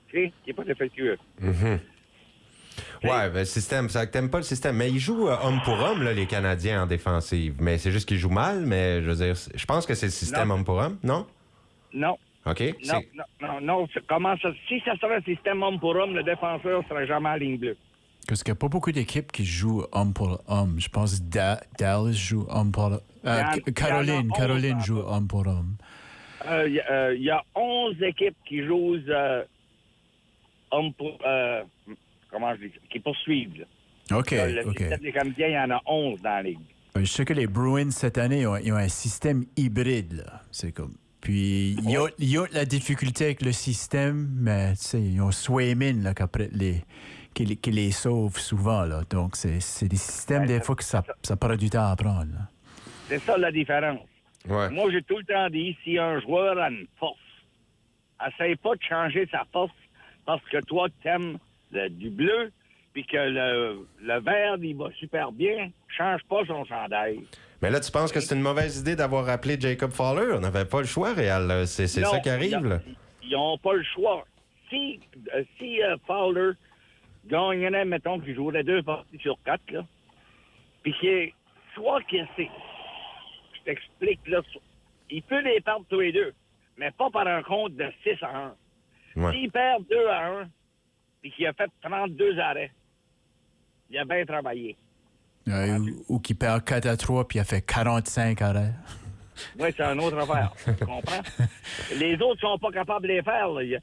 OK? Qu'il n'est pas défectueux. Ouais, ben, le système, ça t'aimes pas le système. Mais ils jouent homme pour homme, là, les Canadiens en défensive. Mais c'est juste qu'ils jouent mal, mais je veux dire, je pense que c'est le système homme pour homme, non? Non. OK? Non. Comment ça... Si ça serait un système homme pour homme, le défenseur serait jamais en ligne bleue. Parce qu'il n'y a pas beaucoup d'équipes qui jouent homme pour homme. Je pense que Dallas joue homme pour homme. Caroline joue homme pour homme. Il y a 11 équipes qui jouent homme pour... comment je dis ça? Qui poursuivent. Là. OK. Le système des Canadiens, il y en a 11 dans la ligue. Je sais que les Bruins, cette année, ils ont un système hybride. Là. C'est comme... Puis, ils ont la difficulté avec le système, mais ils ont Swayman là, qui les sauve souvent. Là. Donc, c'est des systèmes, des fois, que ça prend du temps à apprendre. Là. C'est ça la différence. Ouais. Moi, j'ai tout le temps dit, si un joueur a une force, essaye pas de changer sa force parce que toi, t'aimes du bleu, puis que le vert, il va super bien, change pas son chandail. Mais là, tu penses que c'est une mauvaise idée d'avoir appelé Jacob Fowler? On n'avait pas le choix, Réal. C'est ça qui arrive, là. Ils n'ont pas le choix. Si Fowler gagnerait, mettons, qu'il jouerait 2 parties sur 4, là, puis soit qu'il c'est... Je t'explique, là. Il peut les perdre tous les deux, mais pas par un compte de 6-1. Ouais. S'il perd 2-1, puis qu'il a fait 32 arrêts, il a bien travaillé. Ou qui perd 4-3 puis il a fait 45 arrêts. Oui, c'est une autre affaire. Tu comprends? Les autres sont pas capables de les faire. Là. Il y a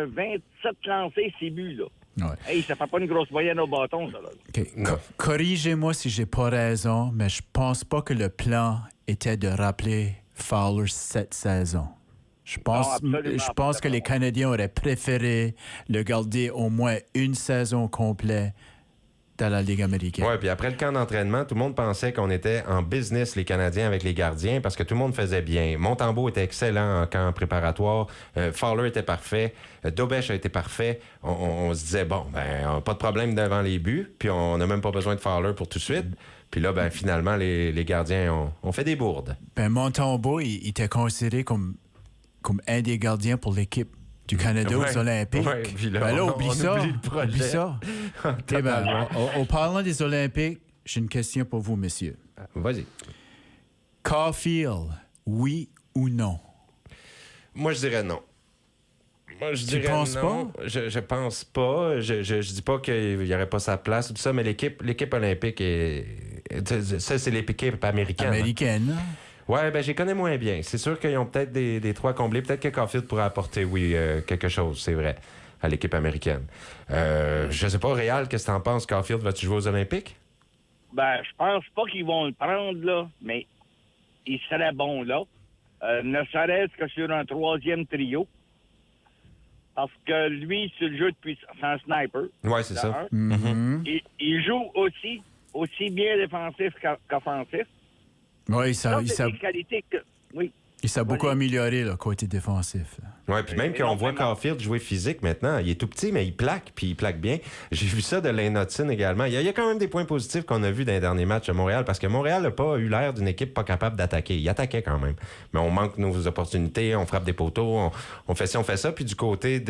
27 lancés, 6 buts. Là. Ouais. Hey, ça fait pas une grosse moyenne au bâton, ça. Là. Okay. Corrigez-moi si j'ai pas raison, mais je pense pas que le plan était de rappeler Fowler cette saison. Je pense que les Canadiens auraient préféré le garder au moins une saison complète dans la Ligue américaine. Oui, puis après le camp d'entraînement, tout le monde pensait qu'on était en business, les Canadiens, avec les gardiens, parce que tout le monde faisait bien. Montembeault était excellent en camp préparatoire. Fowler était parfait. Dobech a été parfait. On se disait, bon, ben, pas de problème devant les buts, puis on n'a même pas besoin de Fowler pour tout de suite. Puis là, ben, finalement, les gardiens ont fait des bourdes. Ben, Montembeault, il était considéré comme un des gardiens pour l'équipe du Canada aux Olympiques. Ouais, là, oublie ça. Oublie le projet. Oublie ça. Okay, ben, en parlant des Olympiques, j'ai une question pour vous, messieurs. Vas-y. Caulfield, oui ou non? Moi, je dirais non. Moi, je dirais penses non. pas? Je pense pas. Je dis pas qu'il n'y aurait pas sa place ou tout ça, mais l'équipe olympique ça, c'est l'équipe américaine. Américaine. Ouais, ben, j'y connais moins bien. C'est sûr qu'ils ont peut-être des trous à combler. Peut-être que Caulfield pourrait apporter, quelque chose, c'est vrai, à l'équipe américaine. Je sais pas, Réal, qu'est-ce que t'en penses? Caulfield, vas-tu jouer aux Olympiques? Ben, je pense pas qu'ils vont le prendre, là, mais il serait bon, là. Ne serait-ce que sur un 3e trio. Parce que lui, sur le jeu depuis... C'est un sniper. Ouais, c'est ça. Il joue aussi bien défensif qu'offensif. Oui, c'est des qualités que... Oui. Il s'est beaucoup amélioré, le côté défensif. Oui, puis même qu'on voit Caulfield jouer physique maintenant, il est tout petit, mais il plaque, puis il plaque bien. J'ai vu ça de Lane Hudson également. Il y a quand même des points positifs qu'on a vus dans les derniers matchs à Montréal, parce que Montréal n'a pas eu l'air d'une équipe pas capable d'attaquer. Il attaquait quand même. Mais on manque nos opportunités, on frappe des poteaux, on fait ci, on fait ça, puis du côté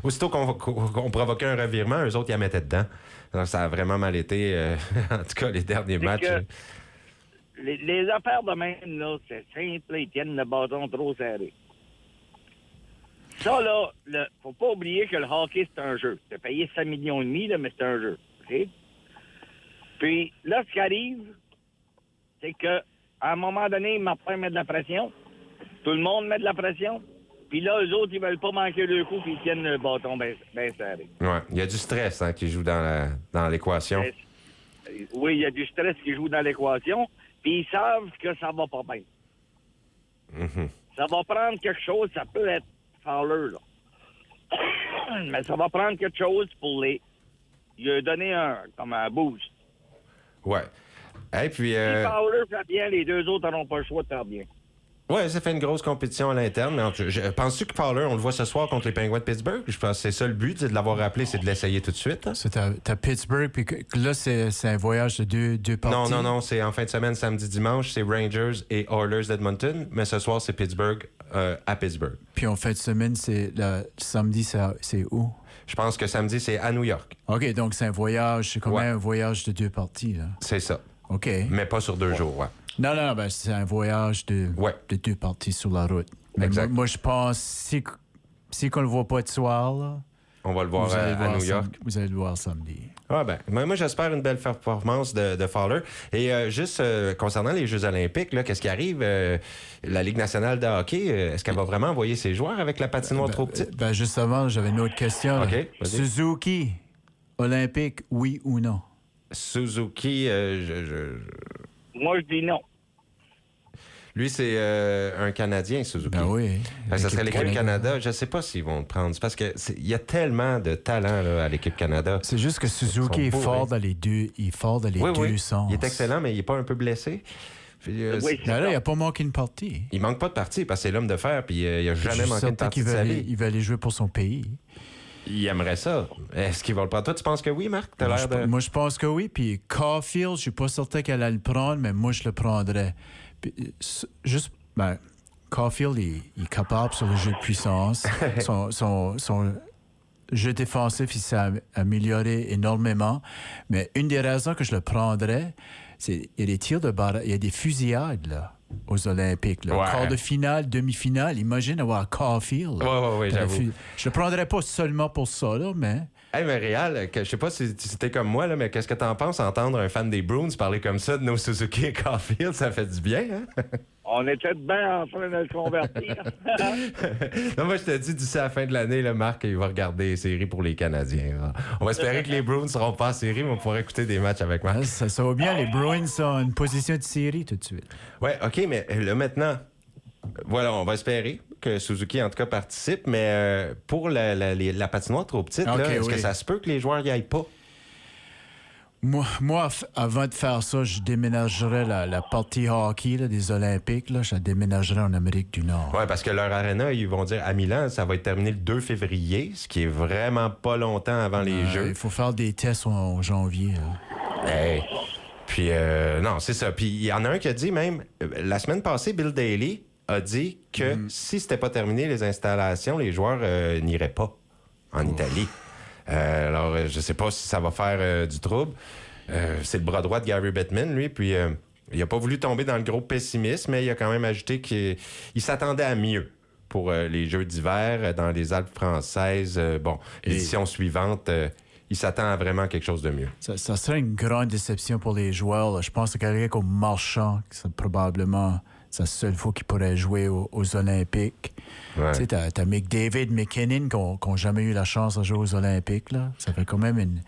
aussitôt qu'on provoquait un revirement, eux autres, ils la mettaient dedans. Alors, ça a vraiment mal été, en tout cas, les derniers matchs. Les affaires de même, là, c'est simple, ils tiennent le bâton trop serré. Ça, là, faut pas oublier que le hockey, c'est un jeu. C'est payé 5,5 millions, là, mais c'est un jeu. OK? Puis, là, ce qui arrive, c'est que à un moment donné, Martin met de la pression. Tout le monde met de la pression. Puis là, eux autres, ils veulent pas manquer le coup, puis ils tiennent le bâton bien serré. Ouais, il y a du stress qui joue dans l'équation. Oui, il y a du stress qui joue dans l'équation. Puis ils savent que ça va pas bien. Mm-hmm. Ça va prendre quelque chose, ça peut être Fowler, là. Mais ça va prendre quelque chose pour lui donner comme un boost. Ouais. Et puis, si Fowler fait bien, les deux autres n'auront pas le choix de faire bien. Ouais, ça fait une grosse compétition à l'interne. Mais penses-tu que Fowler, on le voit ce soir contre les Penguins de Pittsburgh? Je pense que c'est ça le but, c'est de l'avoir rappelé, c'est de l'essayer tout de suite. Hein? C'est t'as Pittsburgh, puis là, c'est un voyage de deux parties. Non, c'est en fin de semaine, samedi, dimanche, c'est Rangers et Oilers d'Edmonton, mais ce soir, c'est Pittsburgh à Pittsburgh. Puis en fin de semaine, samedi, c'est où? Je pense que samedi, c'est à New York. OK, donc c'est un voyage, c'est quand même un voyage de deux parties, là. C'est ça. OK. Mais pas sur 2 jours, ouais. Non, ben, c'est un voyage de deux parties sur la route. Mais moi, je pense, si qu'on le voit pas de soir, là, on va le voir à New York. Vous allez le voir samedi. Ah ben, moi, j'espère une belle performance de Fowler. Et juste concernant les Jeux olympiques, là, qu'est-ce qui arrive? La Ligue nationale de hockey, est-ce qu'elle va vraiment envoyer ses joueurs avec la patinoire trop petite? Ben, juste avant, j'avais une autre question. OK, vas-y. Suzuki, olympique, oui ou non? Suzuki, Moi, je dis non. lui, c'est un Canadien, Suzuki. Ben oui. Ça serait l'équipe Canada. Je ne sais pas s'ils vont le prendre. C'est parce qu'il y a tellement de talent là, à l'équipe Canada. C'est juste que Suzuki est fort dans les deux. Il est fort dans les deux sens. Il est excellent, mais il n'est pas un peu blessé. Puis, Oui, ben là, il n'a pas manqué une partie. il manque pas de partie parce que c'est l'homme de fer, puis il n'a jamais manqué une partie de sa vie. Il va aller jouer pour son pays. Il aimerait ça. Est-ce qu'il va le prendre? Toi, tu penses que oui, Marc? T'as l'air de... Moi, je pense que oui. Puis Caulfield, je ne suis pas certain qu'elle allait le prendre, mais moi, je le prendrais. Puis, Caulfield, il est capable sur le jeu de puissance. son jeu défensif, il s'est amélioré énormément. Mais une des raisons que je le prendrais, c'est qu'il y a des tirs de barrage, il y a des fusillades, là, aux Olympiques. Là. Ouais. Quart de finale, demi-finale, imagine avoir Caulfield. Oui, j'avoue. Je le prendrais pas seulement pour ça, là, mais... Hey, mais Réal, je sais pas si t'es comme moi, là, mais qu'est-ce que t'en penses entendre un fan des Bruins parler comme ça de nos Suzuki et Caulfield? Ça fait du bien, hein? On était bien en train de le convertir. Non, moi, je te dis, d'ici à la fin de l'année, là, Marc, il va regarder les séries pour les Canadiens. Là. On va espérer que les Bruins ne seront pas en série, mais on pourra écouter des matchs avec Marc. Ça va bien, les Bruins sont en une position de série tout de suite. Ouais, OK, mais là, maintenant, voilà, on va espérer que Suzuki, en tout cas, participe, mais pour la patinoire trop petite, là, est-ce que ça se peut que les joueurs n'y aillent pas? Moi, avant de faire ça, je déménagerais la partie hockey là, des Olympiques. Là, je la déménagerais en Amérique du Nord. Oui, parce que leur aréna, ils vont dire à Milan, ça va être terminé le 2 février, ce qui est vraiment pas longtemps avant les Jeux. Il faut faire des tests en janvier. Hey. Puis, non, c'est ça. Puis, il y en a un qui a dit même, la semaine passée, Bill Daly a dit que si c'était pas terminé, les installations, les joueurs n'iraient pas en Italie. Alors, je sais pas si ça va faire du trouble. C'est le bras droit de Gary Bettman, lui, puis il a pas voulu tomber dans le gros pessimisme, mais il a quand même ajouté qu'il s'attendait à mieux pour les Jeux d'hiver dans les Alpes françaises. L'édition suivante, il s'attend à vraiment quelque chose de mieux. Ça serait une grande déception pour les joueurs. Là. Je pense que quelqu'un comme Marchand, c'est probablement sa seule fois qu'il pourrait jouer aux Olympiques. Ouais. Tu sais, t'as McDavid, McKinnon qui n'ont jamais eu la chance de jouer aux Olympiques. Là. Ça fait quand même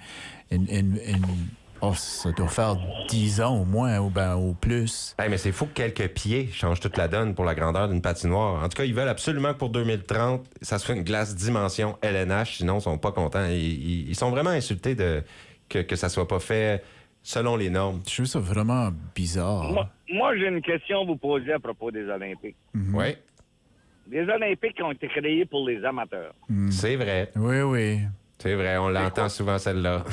ça doit faire 10 ans au moins, ou plus. Hey, mais c'est fou que quelques pieds changent toute la donne pour la grandeur d'une patinoire. En tout cas, ils veulent absolument que pour 2030, ça soit une glace dimension LNH, sinon ils sont pas contents. Ils sont vraiment insultés que ça soit pas fait selon les normes. Je trouve ça vraiment bizarre. Moi, j'ai une question à vous poser à propos des Olympiques. Oui. Les Olympiques ont été créés pour les amateurs. C'est vrai. Oui. C'est vrai, on l'entend souvent, celle-là.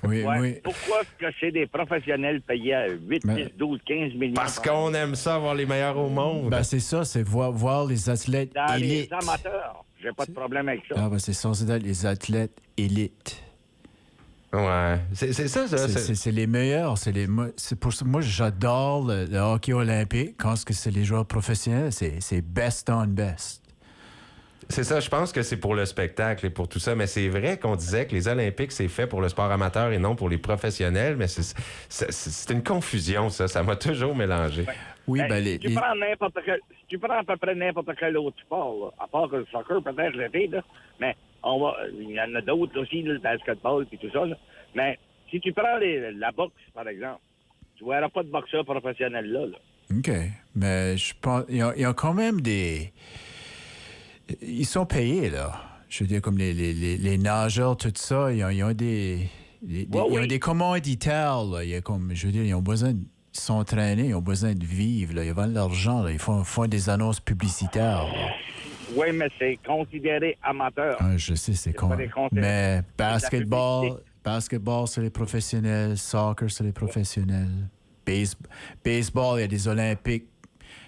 Oui. Pourquoi est-ce que c'est des professionnels payés à 8, 10, 12, 15 millions? Parce qu'on aime ça, voir les meilleurs au monde. Ben, c'est ça, c'est voir les athlètes Dans élites. les amateurs, j'ai pas de problème avec ça. C'est censé être les athlètes élites. Ouais, c'est ça. C'est les meilleurs. C'est pour ça. Moi, j'adore le hockey olympique quand c'est les joueurs professionnels. C'est best on best. C'est ça, je pense que c'est pour le spectacle et pour tout ça, mais c'est vrai qu'on disait que les Olympiques, c'est fait pour le sport amateur et non pour les professionnels, mais c'est une confusion, ça m'a toujours mélangé. Ouais. Oui, tu prends à peu près n'importe quel autre sport, là, à part que le soccer, peut-être l'été, là, mais il y en a d'autres aussi, là, le basketball et tout ça, là. Mais si tu prends la boxe, par exemple, tu ne verras pas de boxeur professionnel là. OK, mais je pense il y a quand même des... Ils sont payés, là. Je veux dire, comme les nageurs, tout ça, ils ont des... Ils ont des commanditaires, là. Il y a comme, je veux dire, ils ont besoin... s'entraîner, ils ont besoin de vivre. Là. Ils vendent de l'argent. Là. Ils font des annonces publicitaires. Là. Oui, mais c'est considéré amateur. Ah, je sais, c'est con. pas des conseils. Mais publicité. basketball, c'est les professionnels. Soccer, c'est les professionnels. Baseball, il y a des Olympiques.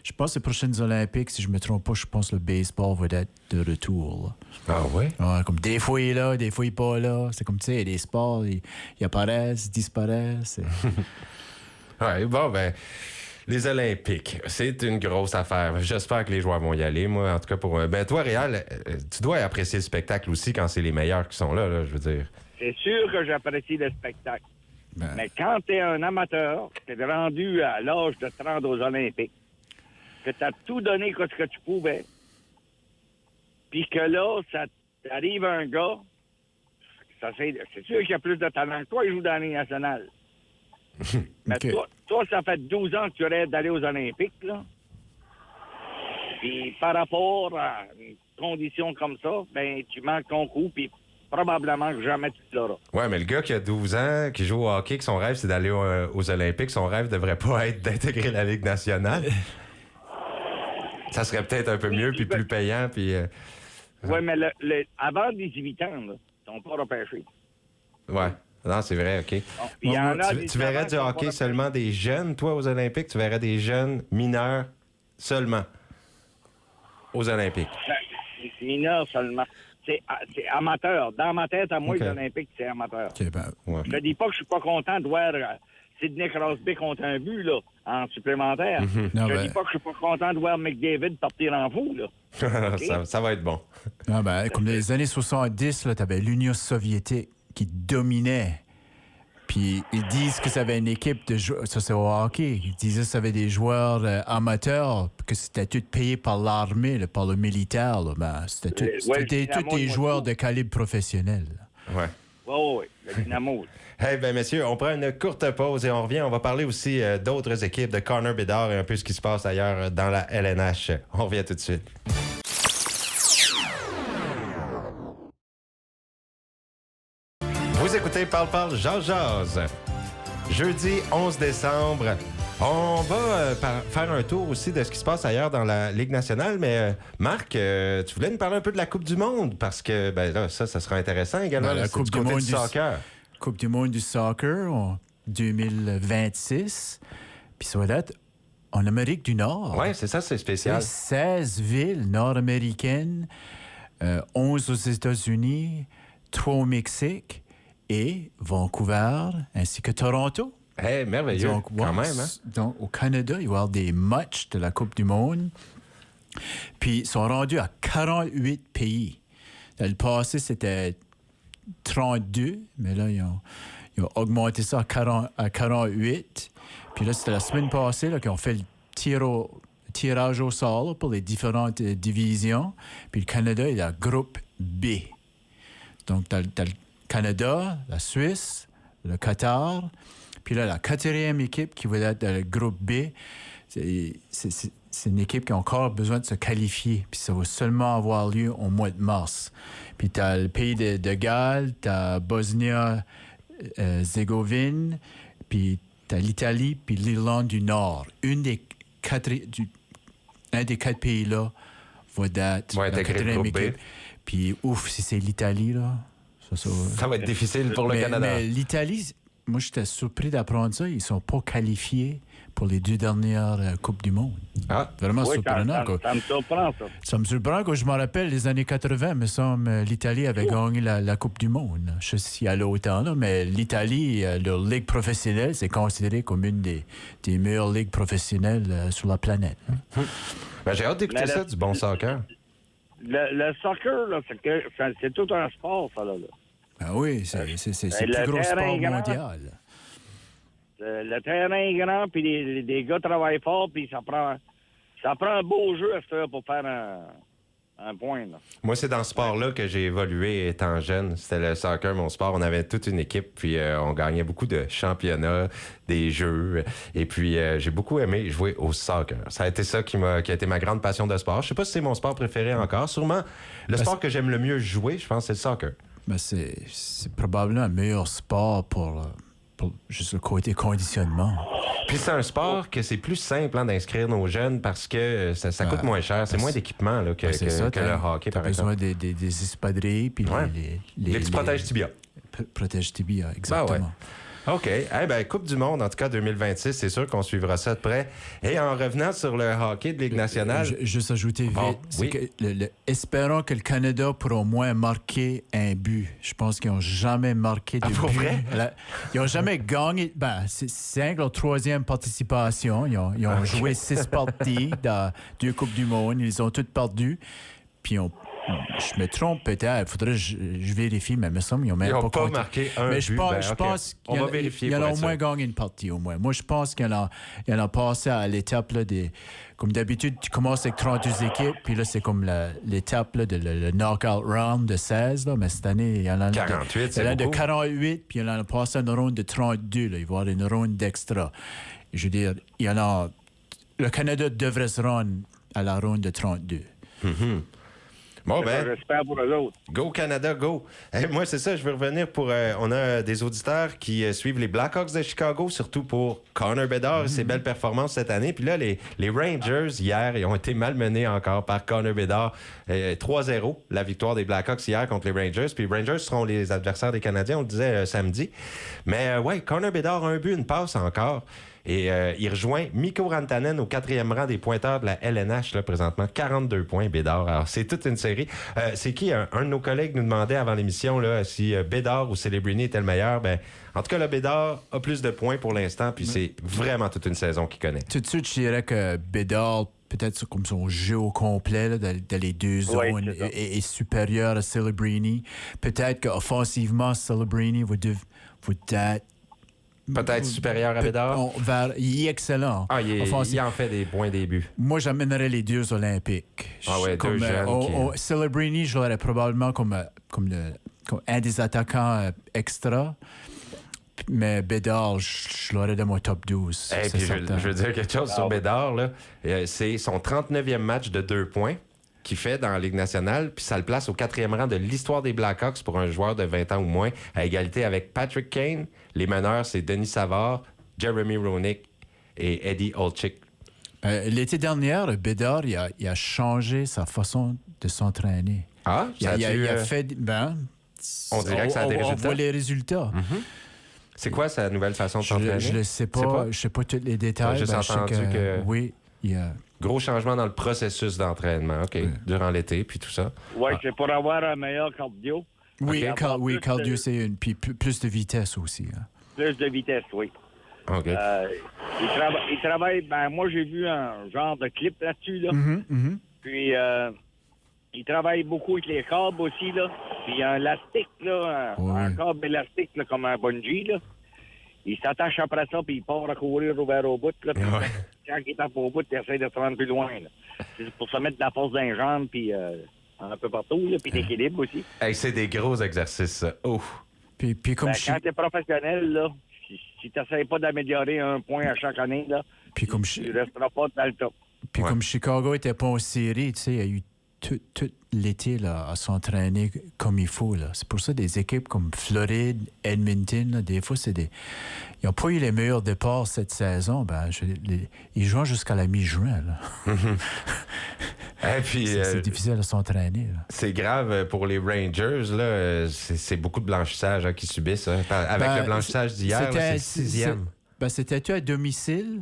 Je pense que les prochaines Olympiques, si je ne me trompe pas, je pense que le baseball va être de retour. Là. Ah oui? Ouais, comme des fois il est là, des fois il n'est pas là. C'est comme, tu sais, il y a des sports, ils apparaissent, ils disparaissent. Oui, bon, ben, les Olympiques, c'est une grosse affaire. J'espère que les joueurs vont y aller. Moi, en tout cas, ben, toi, Réal, tu dois apprécier le spectacle aussi quand c'est les meilleurs qui sont là, je veux dire. C'est sûr que j'apprécie le spectacle. Ben. Mais quand tu es un amateur, tu es rendu à l'âge de 30 aux Olympiques, que tu as tout donné ce que tu pouvais, puis que là, ça t'arrive un gars, c'est sûr qu'il y a plus de talent que toi, il joue dans la Ligue nationale. Mais OK. toi, ça fait 12 ans que tu rêves d'aller aux Olympiques, là. Puis par rapport à une condition comme ça, ben tu manques ton coup, puis probablement que jamais tu l'auras. Ouais, mais le gars qui a 12 ans, qui joue au hockey, que son rêve, c'est d'aller aux Olympiques, son rêve devrait pas être d'intégrer la Ligue nationale. Ça serait peut-être un peu mieux, puis plus payant, puis... Oui, mais avant 18 ans, là, ils sont pas repêchés. Ouais. Non, c'est vrai, OK. Bon, puis il y en a des Tu verrais savants du qui sont pas hockey repêchés. seulement des jeunes, toi, aux Olympiques? Tu verrais des jeunes mineurs seulement aux Olympiques? C'est mineur seulement. C'est amateur. Dans ma tête, à moi, OK. les Olympiques, c'est amateur. OK, ben, Ouais. Je ne dis pas que je suis pas content de voir Sidney Crosby contre un but, là, en supplémentaire. Non, Je ben- dis pas que je suis pas content de voir McDavid partir en fou, là. ça va être bon. ah, ben, comme dans les années 70, tu avais l'Union soviétique qui dominait. Puis ils disent que ça avait une équipe de joueurs, ça c'est au hockey, ils disaient que ça avait des joueurs amateurs, que c'était tout payé par l'armée, là, par le militaire. Là. Ben, c'était Ouais, tous le des Dynamo, joueurs moi, de calibre professionnel. Ouais. Oui, le Dynamo. Eh bien, messieurs, on prend une courte pause et on revient. On va parler aussi d'autres équipes, de Connor Bedard et un peu ce qui se passe ailleurs dans la LNH. On revient tout de suite. Vous écoutez Parle, Jase. Jeudi 11 décembre, on va faire un tour aussi de ce qui se passe ailleurs dans la Ligue nationale. Mais Marc, tu voulais nous parler un peu de la Coupe du Monde parce que ben là, ça sera intéressant également. Ben, la là, c'est Coupe du du côté Monde du du- soccer. Coupe du monde du soccer en 2026. Puis ça va être en Amérique du Nord. Oui, c'est ça, c'est spécial. 16 villes nord-américaines, 11 aux États-Unis, 3 au Mexique et Vancouver, ainsi que Toronto. Hey, merveilleux, Donc, quand ouais, même. Hein? donc, au Canada, il va y avoir des matchs de la Coupe du Monde. Puis, ils sont rendus à 48 pays. Dans le passé, c'était 32, mais là, ils ont augmenté ça à 48. Puis là, c'était la semaine passée là, qu'ils ont fait le tirage au sort là, pour les différentes divisions. Puis le Canada est dans le groupe B. Donc, t'as le Canada, la Suisse, le Qatar. Puis là, la quatrième équipe qui va être dans le groupe B, c'est une équipe qui a encore besoin de se qualifier. Puis ça va seulement avoir lieu au mois de mars. Puis tu as le pays de Galles, tu as Bosnie-Herzégovine, puis tu as l'Italie, puis l'Irlande du Nord. Un des quatre pays-là va être la intégrer le quatrième groupe B. équipe. Puis ouf, si c'est l'Italie, là, Ça va être difficile pour le Canada. mais l'Italie, moi, j'étais surpris d'apprendre ça. Ils ne sont pas qualifiés pour les 2 dernières Coupes du Monde. Ah, Vraiment Oui, surprenant. Quoi. ça me surprend, ça. Ça me surprend que je me rappelle les années 80, me semble, l'Italie avait gagné la Coupe du Monde. Je sais s'il y a longtemps, là, mais l'Italie, leur ligue professionnelle, c'est considéré comme une des meilleures ligues professionnelles sur la planète. Hein. ben, j'ai hâte d'écouter Mais ça, du bon soccer. Le soccer, là, c'est tout un sport, ça, là. Ben oui, c'est le le plus gros terrain sport grand. mondial. Le terrain est grand, puis les gars travaillent fort, puis ça prend un beau jeu à cette heure pour faire un point, là. Moi, c'est dans ce sport-là que j'ai évolué étant jeune. C'était le soccer, mon sport. On avait toute une équipe, puis on gagnait beaucoup de championnats, des jeux. Et puis, j'ai beaucoup aimé jouer au soccer. Ça a été ça qui a été ma grande passion de sport. Je sais pas si c'est mon sport préféré encore. Sûrement, le sport que j'aime le mieux jouer, je pense, c'est le soccer. Ben c'est probablement un meilleur sport pour pour juste le côté conditionnement. Puis c'est un sport que c'est plus simple d'inscrire nos jeunes parce que ça coûte moins cher. C'est moins d'équipement là, que le hockey, par exemple. Tu as besoin des espadrilles puis les petits protège-tibia. Protège-tibia, exactement. Ouais. OK. Coupe du Monde, en tout cas 2026, c'est sûr qu'on suivra ça de près. Et en revenant sur le hockey de Ligue nationale... Juste ajouter vite, que espérons que le Canada pourra au moins marquer un but. Je pense qu'ils n'ont jamais marqué de but. Vrai? Ils n'ont jamais gagné. C'est leur 3e participation. Ils ont joué 6 parties dans 2 Coupes du Monde. Ils ont toutes perdu. Puis je me trompe peut-être, il faudrait que je vérifie, mais il me semble qu'ils n'ont même pas marqué un mais but. Je pense qu'il y en a au moins gagné une partie, au moins. Moi, je pense qu'il y en a passé à l'étape là, comme d'habitude, tu commences avec 32 équipes, puis là, c'est comme l'étape là, le knockout round de 16, là, mais cette année, il y en a 48, c'est de 48, puis il y en a passé une ronde de 32. Là, il va y avoir une ronde d'extra. Je veux dire, il y en a... Le Canada devrait se rendre à la ronde de 32. Mm-hmm. Bon, j'espère pour eux autres. Go Canada, go! Moi, c'est ça, je veux revenir pour... on a des auditeurs qui suivent les Blackhawks de Chicago, surtout pour Connor Bedard et ses belles performances cette année. Puis là, les Rangers, hier, ils ont été malmenés encore par Connor Bedard. 3-0, la victoire des Blackhawks hier contre les Rangers. Puis les Rangers seront les adversaires des Canadiens, on le disait samedi. Mais Connor Bedard a un but, une passe encore. Et il rejoint Mikko Rantanen au 4e rang des pointeurs de la LNH, là, présentement. 42 points, Bédard. Alors, c'est toute une série. C'est qui? Un de nos collègues nous demandait avant l'émission là, si Bédard ou Celebrini était le meilleur. En tout cas, le Bédard a plus de points pour l'instant, puis c'est vraiment toute une saison qu'il connaît. Tout de suite, je dirais que Bédard, peut-être comme son jeu au complet là, dans les 2 zones, est supérieur à Celebrini. Peut-être qu'offensivement, Celebrini va être peut-être supérieur à Bédard? Il est excellent. Il en fait des points des buts. Moi, j'amènerais les 2 Olympiques. Deux jeunes Celebrini, je l'aurais probablement comme un des attaquants extra. Mais Bédard, je l'aurais dans mon top 12. Puis je veux dire quelque chose sur Bédard. Là. C'est son 39e match de 2 points qu'il fait dans la Ligue nationale, puis ça le place au 4e rang de l'histoire des Blackhawks pour un joueur de 20 ans ou moins, à égalité avec Patrick Kane. Les meneurs, c'est Denis Savard, Jeremy Roenick et Eddie Olczyk. L'été dernier, Bédard, il a changé sa façon de s'entraîner. Ah, il a fait... on dirait que ça a des résultats. On voit les résultats. Mm-hmm. C'est quoi sa nouvelle façon de s'entraîner? Je ne sais pas. Je sais pas tous les détails. J'ai juste entendu que... Oui, il y a... Gros changement dans le processus d'entraînement, durant l'été, puis tout ça. Oui, c'est pour avoir un meilleur cardio. Oui, cardio, c'est une. Puis plus de vitesse aussi. Hein. Plus de vitesse, oui. OK. Il travaille... moi, j'ai vu un genre de clip là-dessus, là. Puis, il travaille beaucoup avec les câbles aussi, là. Puis, il y a un élastique, là, un câble élastique, là, comme un bungee, là. Il s'attache après ça, puis il part à courir vers au bout, là. Puis quand il tape au bout, il essaie de se rendre plus loin, là. C'est pour se mettre de la force dans les jambes, puis un peu partout, là, puis l'équilibre aussi. C'est des gros exercices, ça. Puis comme quand t'es professionnel, là, si t'essayes pas d'améliorer un point à chaque année, là, tu resteras pas dans le top. Puis comme Chicago était pas en série, tu sais, il y a eu tout l'été là, à s'entraîner comme il faut. Là. C'est pour ça des équipes comme Floride, Edmonton, là, des fois, ils n'ont pas eu les meilleurs départs cette saison. Ils jouent jusqu'à la mi-juin. C'est difficile à s'entraîner. Là. C'est grave pour les Rangers. Là. C'est beaucoup de blanchissage qu'ils subissent. Hein. Avec le blanchissage d'hier, c'est le 6e. C'était-tu à domicile?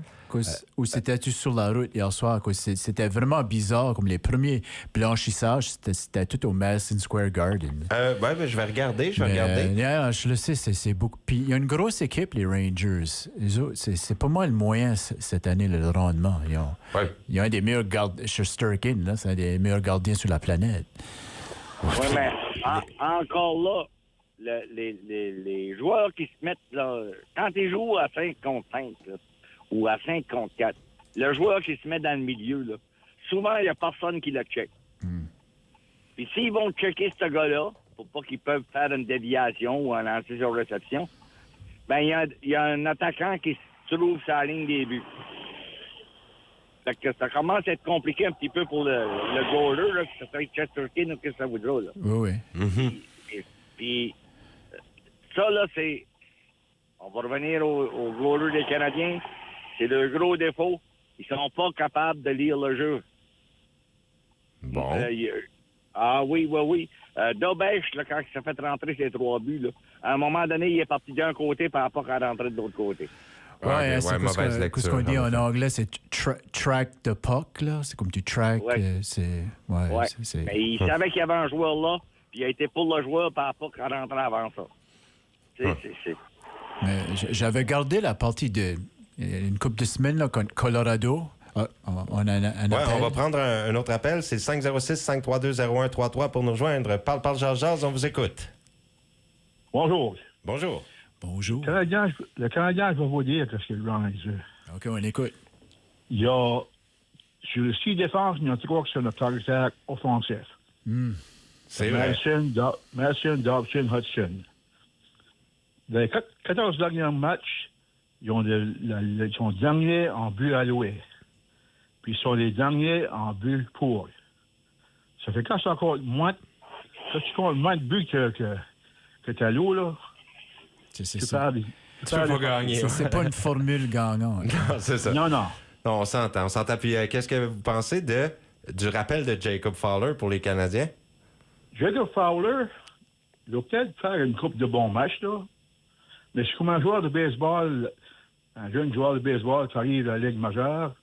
Ou c'était-tu sur la route hier soir? C'était vraiment bizarre. Comme les premiers blanchissages, c'était tout au Madison Square Garden. Je vais regarder. Je le sais, c'est beaucoup. Puis il y a une grosse équipe, les Rangers. C'est pas mal moyen cette année, le rendement. Il y a un des meilleurs gardiens, Shesterkin, là, c'est un des meilleurs gardiens sur la planète. Oui, mais encore là, les joueurs qui se mettent là, quand ils jouent à 5 contre 5, là, ou à 5 contre 4. Le joueur qui se met dans le milieu, là, souvent, il n'y a personne qui le check. Puis s'ils vont checker ce gars-là, pour pas qu'ils peuvent faire une déviation ou un lancer sur réception, il y a un attaquant qui se trouve sur la ligne des buts. Fait que ça commence à être compliqué un petit peu pour le goaler, là, que ça soit Chesterkin ou que ça voudra. Là. Oui. Mm-hmm. Puis ça, là, c'est... On va revenir aux goalers des Canadiens. C'est le gros défaut. Ils sont pas capables de lire le jeu. Bon. Oui. Dobèche, là, quand il s'est fait rentrer ses 3 buts, là, à un moment donné, il est parti d'un côté par rapport à rentrer de l'autre côté. Ouais, c'est mauvaise lecture. ce qu'on dit en anglais, c'est track the puck, là. C'est comme tu track, c'est... Ouais. c'est... Mais il savait qu'il y avait un joueur là, puis il a été pour le joueur par rapport à rentrer avant ça. Mais j'avais gardé la partie de... Une couple de semaines, là, contre Colorado. On a un appel. On va prendre un autre appel. C'est 506-532-0133 pour nous rejoindre. Parle, Georges, on vous écoute. Bonjour. Bonjour. Bonjour. Le Canadien, je vais vous dire ce qu'il va dire. OK, on écoute. Il y a, sur le 6 défense, il y a 3 qui sont notre caractère offensif. C'est vrai. Madison, Dobson, Hudson. Dans les 14 derniers matchs, ils sont derniers en but alloué. Puis ils sont les derniers en but pour. Ça fait quand tu comptes moins de buts que tu alloues, là, C'est tu ça. Tu peux pas gagner. C'est pas une formule gagnante. Non, c'est ça. Non. Non, on s'entend. Puis qu'est-ce que vous pensez du rappel de Jacob Fowler pour les Canadiens? Jacob Fowler, il va peut-être faire une coupe de bons matchs, là. Mais c'est comme un joueur de baseball, un jeune joueur de baseball qui arrive à la Ligue majeure.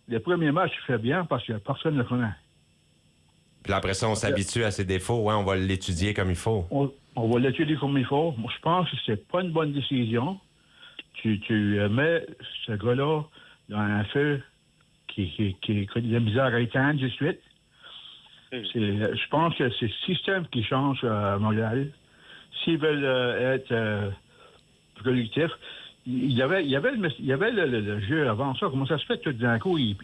Les premiers matchs, il fait bien parce que personne ne le connaît. Puis après ça, on s'habitue à ses défauts. Ouais, on va l'étudier comme il faut. On va l'étudier comme il faut. Moi, je pense que c'est pas une bonne décision. Tu mets ce gars-là dans un feu qui a de la misère à éteindre de suite. Je pense que c'est le système qui change à Montréal. S'ils veulent être productifs, il y avait le jeu avant ça. Comment ça se fait que tout d'un coup, ils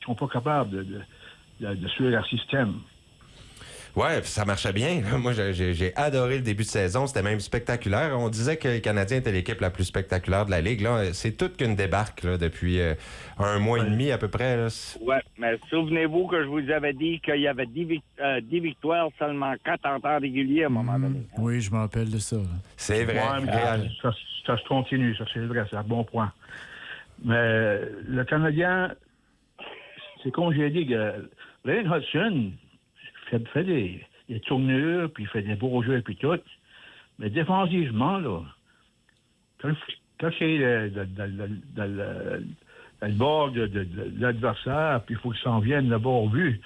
sont pas capables de suivre leur système? Ouais, puis ça marchait bien. Moi, j'ai adoré le début de saison. C'était même spectaculaire. On disait que les Canadiens étaient l'équipe la plus spectaculaire de la Ligue. Là, c'est toute qu'une débarque là, depuis un mois et demi à peu près. Là. Ouais, mais souvenez-vous que je vous avais dit qu'il y avait 10 victoires, seulement 4 en temps régulier à un moment donné. Oui, je me rappelle de ça. Là. C'est vrai. Ouais, mais ça se continue, ça c'est vrai, c'est un bon point. Mais le Canadien, c'est comme j'ai dit, Lane Hudson fait des tournures, puis il fait des beaux jeux, puis tout. Mais défensivement, là, quand c'est dans le bord de l'adversaire, puis il faut qu'il s'en vienne le bord but,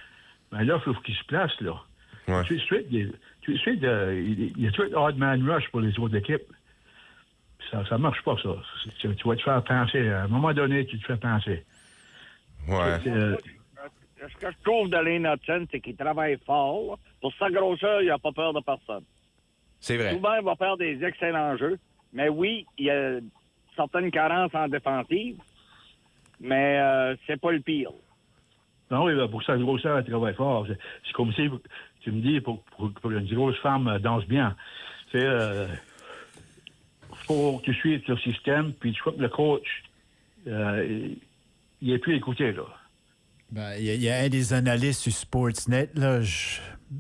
ben là, il faut qu'il se place, là. Ouais. Il y a tout de odd man rush pour les autres équipes. Ça marche pas, ça. Tu vas te faire penser. À un moment donné, tu te fais penser. Ouais. Ce que je trouve de Lane Hudson, c'est qu'il travaille fort. Pour sa grosseur, il n'a pas peur de personne. C'est vrai. Souvent, il va faire des excellents jeux. Mais oui, il y a certaines carences en défensive, mais c'est pas le pire. Non, oui, pour sa grosseur, elle travaille fort. C'est comme si tu me dis, pour une grosse femme danse bien. C'est faut que tu suives le système, puis tu vois que le coach, il n'est plus écouté, là. Ben, il y a un des analystes sur Sportsnet, là,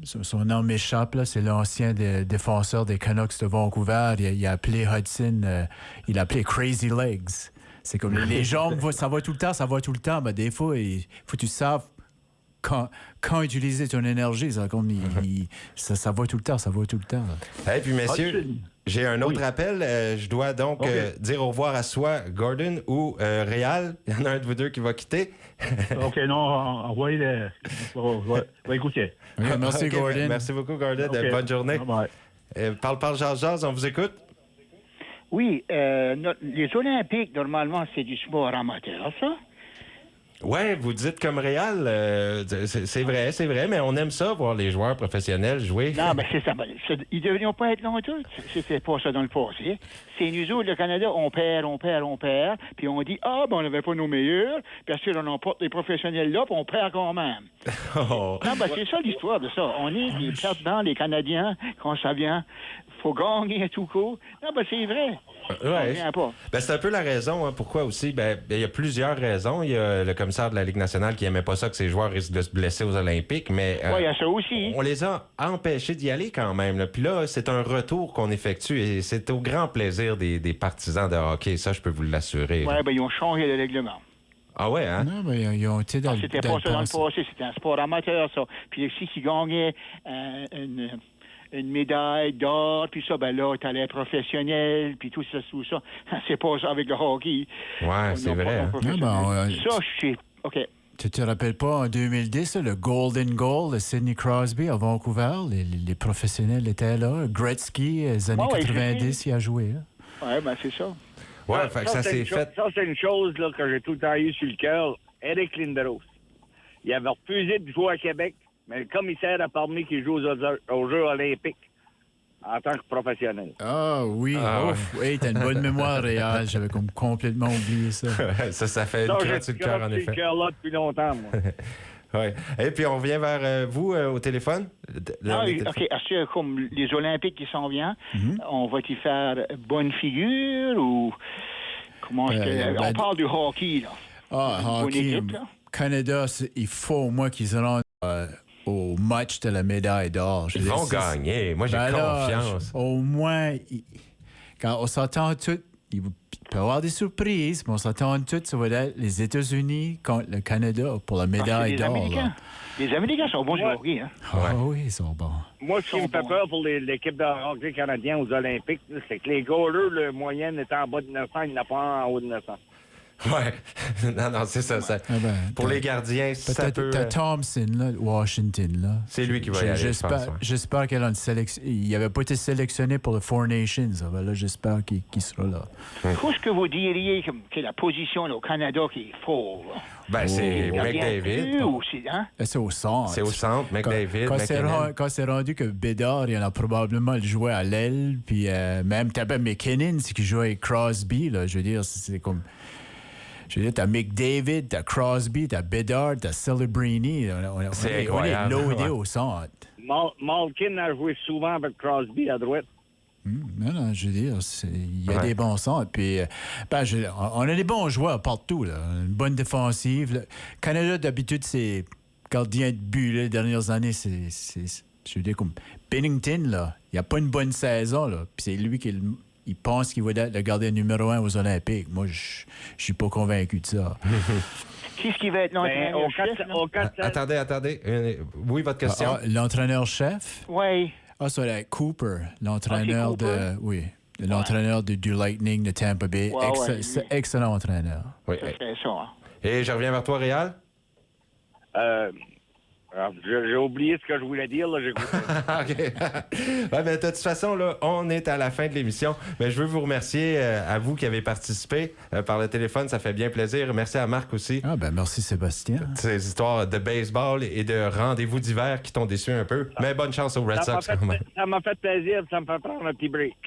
son nom m'échappe, là, c'est l'ancien défenseur des Canucks de Vancouver. Il a appelé Hudson, il a appelé Crazy Legs. C'est comme les jambes, ça va tout le temps, mais des fois, il faut que tu saves quand utiliser ton énergie. Ça, comme ça va tout le temps, Et puis, messieurs, j'ai un autre appel. Je dois donc dire au revoir à soit Gordon ou Réal. Il y en a un de vous deux qui va quitter. OK, non, envoyez-le. On va écouter. Okay, merci, Okay, Gordon. Merci beaucoup, Gordon. Okay. Bonne journée. Parle, Georges, on vous écoute. Oui, les Olympiques, normalement, c'est du sport amateur, ça. Ouais, vous dites comme Réal, c'est vrai, mais on aime ça, voir les joueurs professionnels jouer. Non, mais c'est ça. Ils ne devraient pas être longtemps. C'était pas ça dans le passé. C'est nous autres, le Canada, on perd. Puis on dit, on n'avait pas nos meilleurs. Puis ensuite, on emporte les professionnels là, puis on perd quand même. Oh. Non, c'est ça l'histoire de ça. On est des perdants, les Canadiens, quand ça vient. faut gagner à tout coup. Non, ben c'est vrai. On Ouais. vient pas. Ben, c'est un peu la raison pourquoi aussi. Ben, il y a plusieurs raisons. Il y a le commissaire de la Ligue nationale qui aimait pas ça que ses joueurs risquent de se blesser aux Olympiques, mais Oui, il y a ça aussi. on les a empêchés d'y aller quand même. Là. Puis là, c'est un retour qu'on effectue et c'est au grand plaisir des partisans de hockey. Ça, je peux vous l'assurer. Oui, ben ils ont changé le règlement. Ah ouais, hein? Non, ben, ils ont été dans, C'était dans pas ça dans le passé. passé, c'était un sport amateur, ça. Puis ici, qui gagnait une médaille d'or, puis ça, ben là, t'allais professionnel, puis tout ça, tout ça. C'est pas ça avec le hockey. Ouais, c'est vrai. Hein? Non, ben, Ça, je sais. OK. Tu te rappelles pas, en 2010, là, le Golden Goal de Sidney Crosby à Vancouver, les professionnels étaient là. Gretzky, les années Ouais, 90, il a joué. Là. Oui, ben c'est ça. Ouais, fait que ça c'est s'est une fait. Ça, c'est une chose là, que j'ai tout le temps eu sur le cœur. Eric Lindros. Il avait refusé de jouer à Québec, mais le commissaire a permis qu'il joue aux Jeux olympiques en tant que professionnel. Ah oui, Ah, ouf. Oui, t'as une bonne mémoire, Réal. J'avais comme complètement oublié ça. ça fait Ça, une j'ai crotte sur le cœur, en sur le effet. cœur là depuis longtemps, moi. Ouais. Et puis, on revient vers vous au téléphone. Ah, OK. Est-ce que, comme les Olympiques qui s'en viennent, on va y faire bonne figure ou comment est-ce que... ben, on parle du hockey, là. Ah, Une bonne hockey. équipe, là. Canada, il faut au moins qu'ils se rendent au match de la médaille d'or. Je Ils veux dire, vont gagner. Moi, j'ai Ben là, confiance. au moins, quand on s'entend tout, il peut y avoir des surprises, mais on s'entend tout, ça va être les États-Unis contre le Canada pour la Parce que médaille les d'or. Américains. là. Les Américains sont bons joueurs au hockey, hein. Ah oui, ils sont bons. Moi, ce qui me fait peur pour l'équipe de hockey canadien aux Olympiques, là, c'est que les goalers, le moyenne est en bas de 900, il n'y en a pas en haut de 900. Ouais. non, c'est ça. Ah ben, Pour les gardiens, ça peut-être peut... t'as Thompson, là, de Washington. Là. C'est lui qui va y aller, je J'espère, pense, ouais. j'espère qu'il a une sélection. Il n'avait pas été sélectionné pour le Four Nations. Ah ben là, j'espère qu'il sera là. Qu'est-ce que vous diriez que la position là, au Canada qui est fort? Là? Ben, c'est McDavid. Ou c'est, hein? C'est au centre. C'est au centre, McDavid, Quand McKinnon. quand c'est rendu que Bédard, il en a probablement joué à l'aile, puis même t'as McKinnon, c'est qui jouait avec Crosby, là, je veux dire, c'est comme... Je veux dire, t'as McDavid, t'as Crosby, t'as Bédard, t'as Celebrini. C'est on est incroyable, loadé ouais. au centre. Malkin a joué souvent avec Crosby à droite. Non, je veux dire, il y a des bons centres. Puis, on a des bons joueurs partout. Là. Une bonne défensive. Le Canada, d'habitude, c'est gardien de but. Là, les dernières années, je veux dire, comme Bennington, là, il n'y a pas une bonne saison. Là. Puis c'est lui qui il pense qu'il va être le gardien numéro 1 aux Olympiques. Moi, je suis pas convaincu de ça. Qui est-ce qui va être Ben, l'entraîneur-chef? Attendez. Oui, votre question? L'entraîneur-chef? Oui. Ah, c'est Cooper, l'entraîneur Cooper? l'entraîneur du Lightning de Tampa Bay. Ouais, ouais, C'est excellent entraîneur. Oui. C'est ça. Hein. Et je reviens vers toi, Réal. Alors, j'ai oublié ce que je voulais dire. Là, OK. Ouais, ben, de toute façon, là, on est à la fin de l'émission. Mais je veux vous remercier à vous qui avez participé par le téléphone. Ça fait bien plaisir. Merci à Marc aussi. Ah, ben merci Sébastien. Ces histoires de baseball et de rendez-vous d'hiver qui t'ont déçu un peu. Mais bonne chance aux Red Sox quand même. ça m'a fait plaisir. Ça me fait prendre un petit break.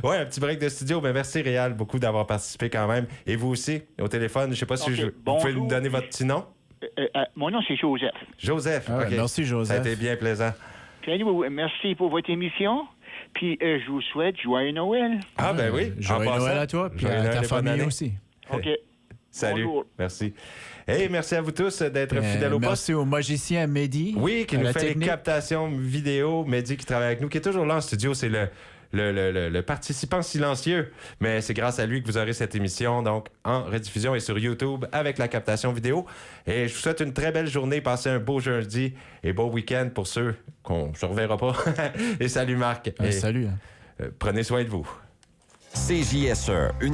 Ouais, un petit break de studio. Ben, merci, Réal, beaucoup d'avoir participé quand même. Et vous aussi, au téléphone. Je sais pas si OK. vous pouvez nous donner votre petit nom. Mon nom, c'est Joseph. Joseph. Ah ouais, OK. merci, Joseph. Ça a été bien plaisant. Puis, anyway, merci pour votre émission. Puis, je vous souhaite joyeux Noël. Ah, ben oui. Joyeux En passant, Noël à toi, puis joyeux à Noël ta et bonne famille année. aussi. OK. Salut. Bonjour. Merci. Et merci à vous tous d'être fidèles au poste. Merci au magicien Mehdi. Oui, qui à nous la fait les technique. captations vidéo. Mehdi qui travaille avec nous, qui est toujours là en studio. C'est le participant silencieux. Mais c'est grâce à lui que vous aurez cette émission, donc en rediffusion et sur YouTube avec la captation vidéo. Et je vous souhaite une très belle journée. Passez un beau jeudi et beau week-end pour ceux qu'on ne se reverra pas. Et salut Marc. Et, Salut. prenez soin de vous. CJSE, une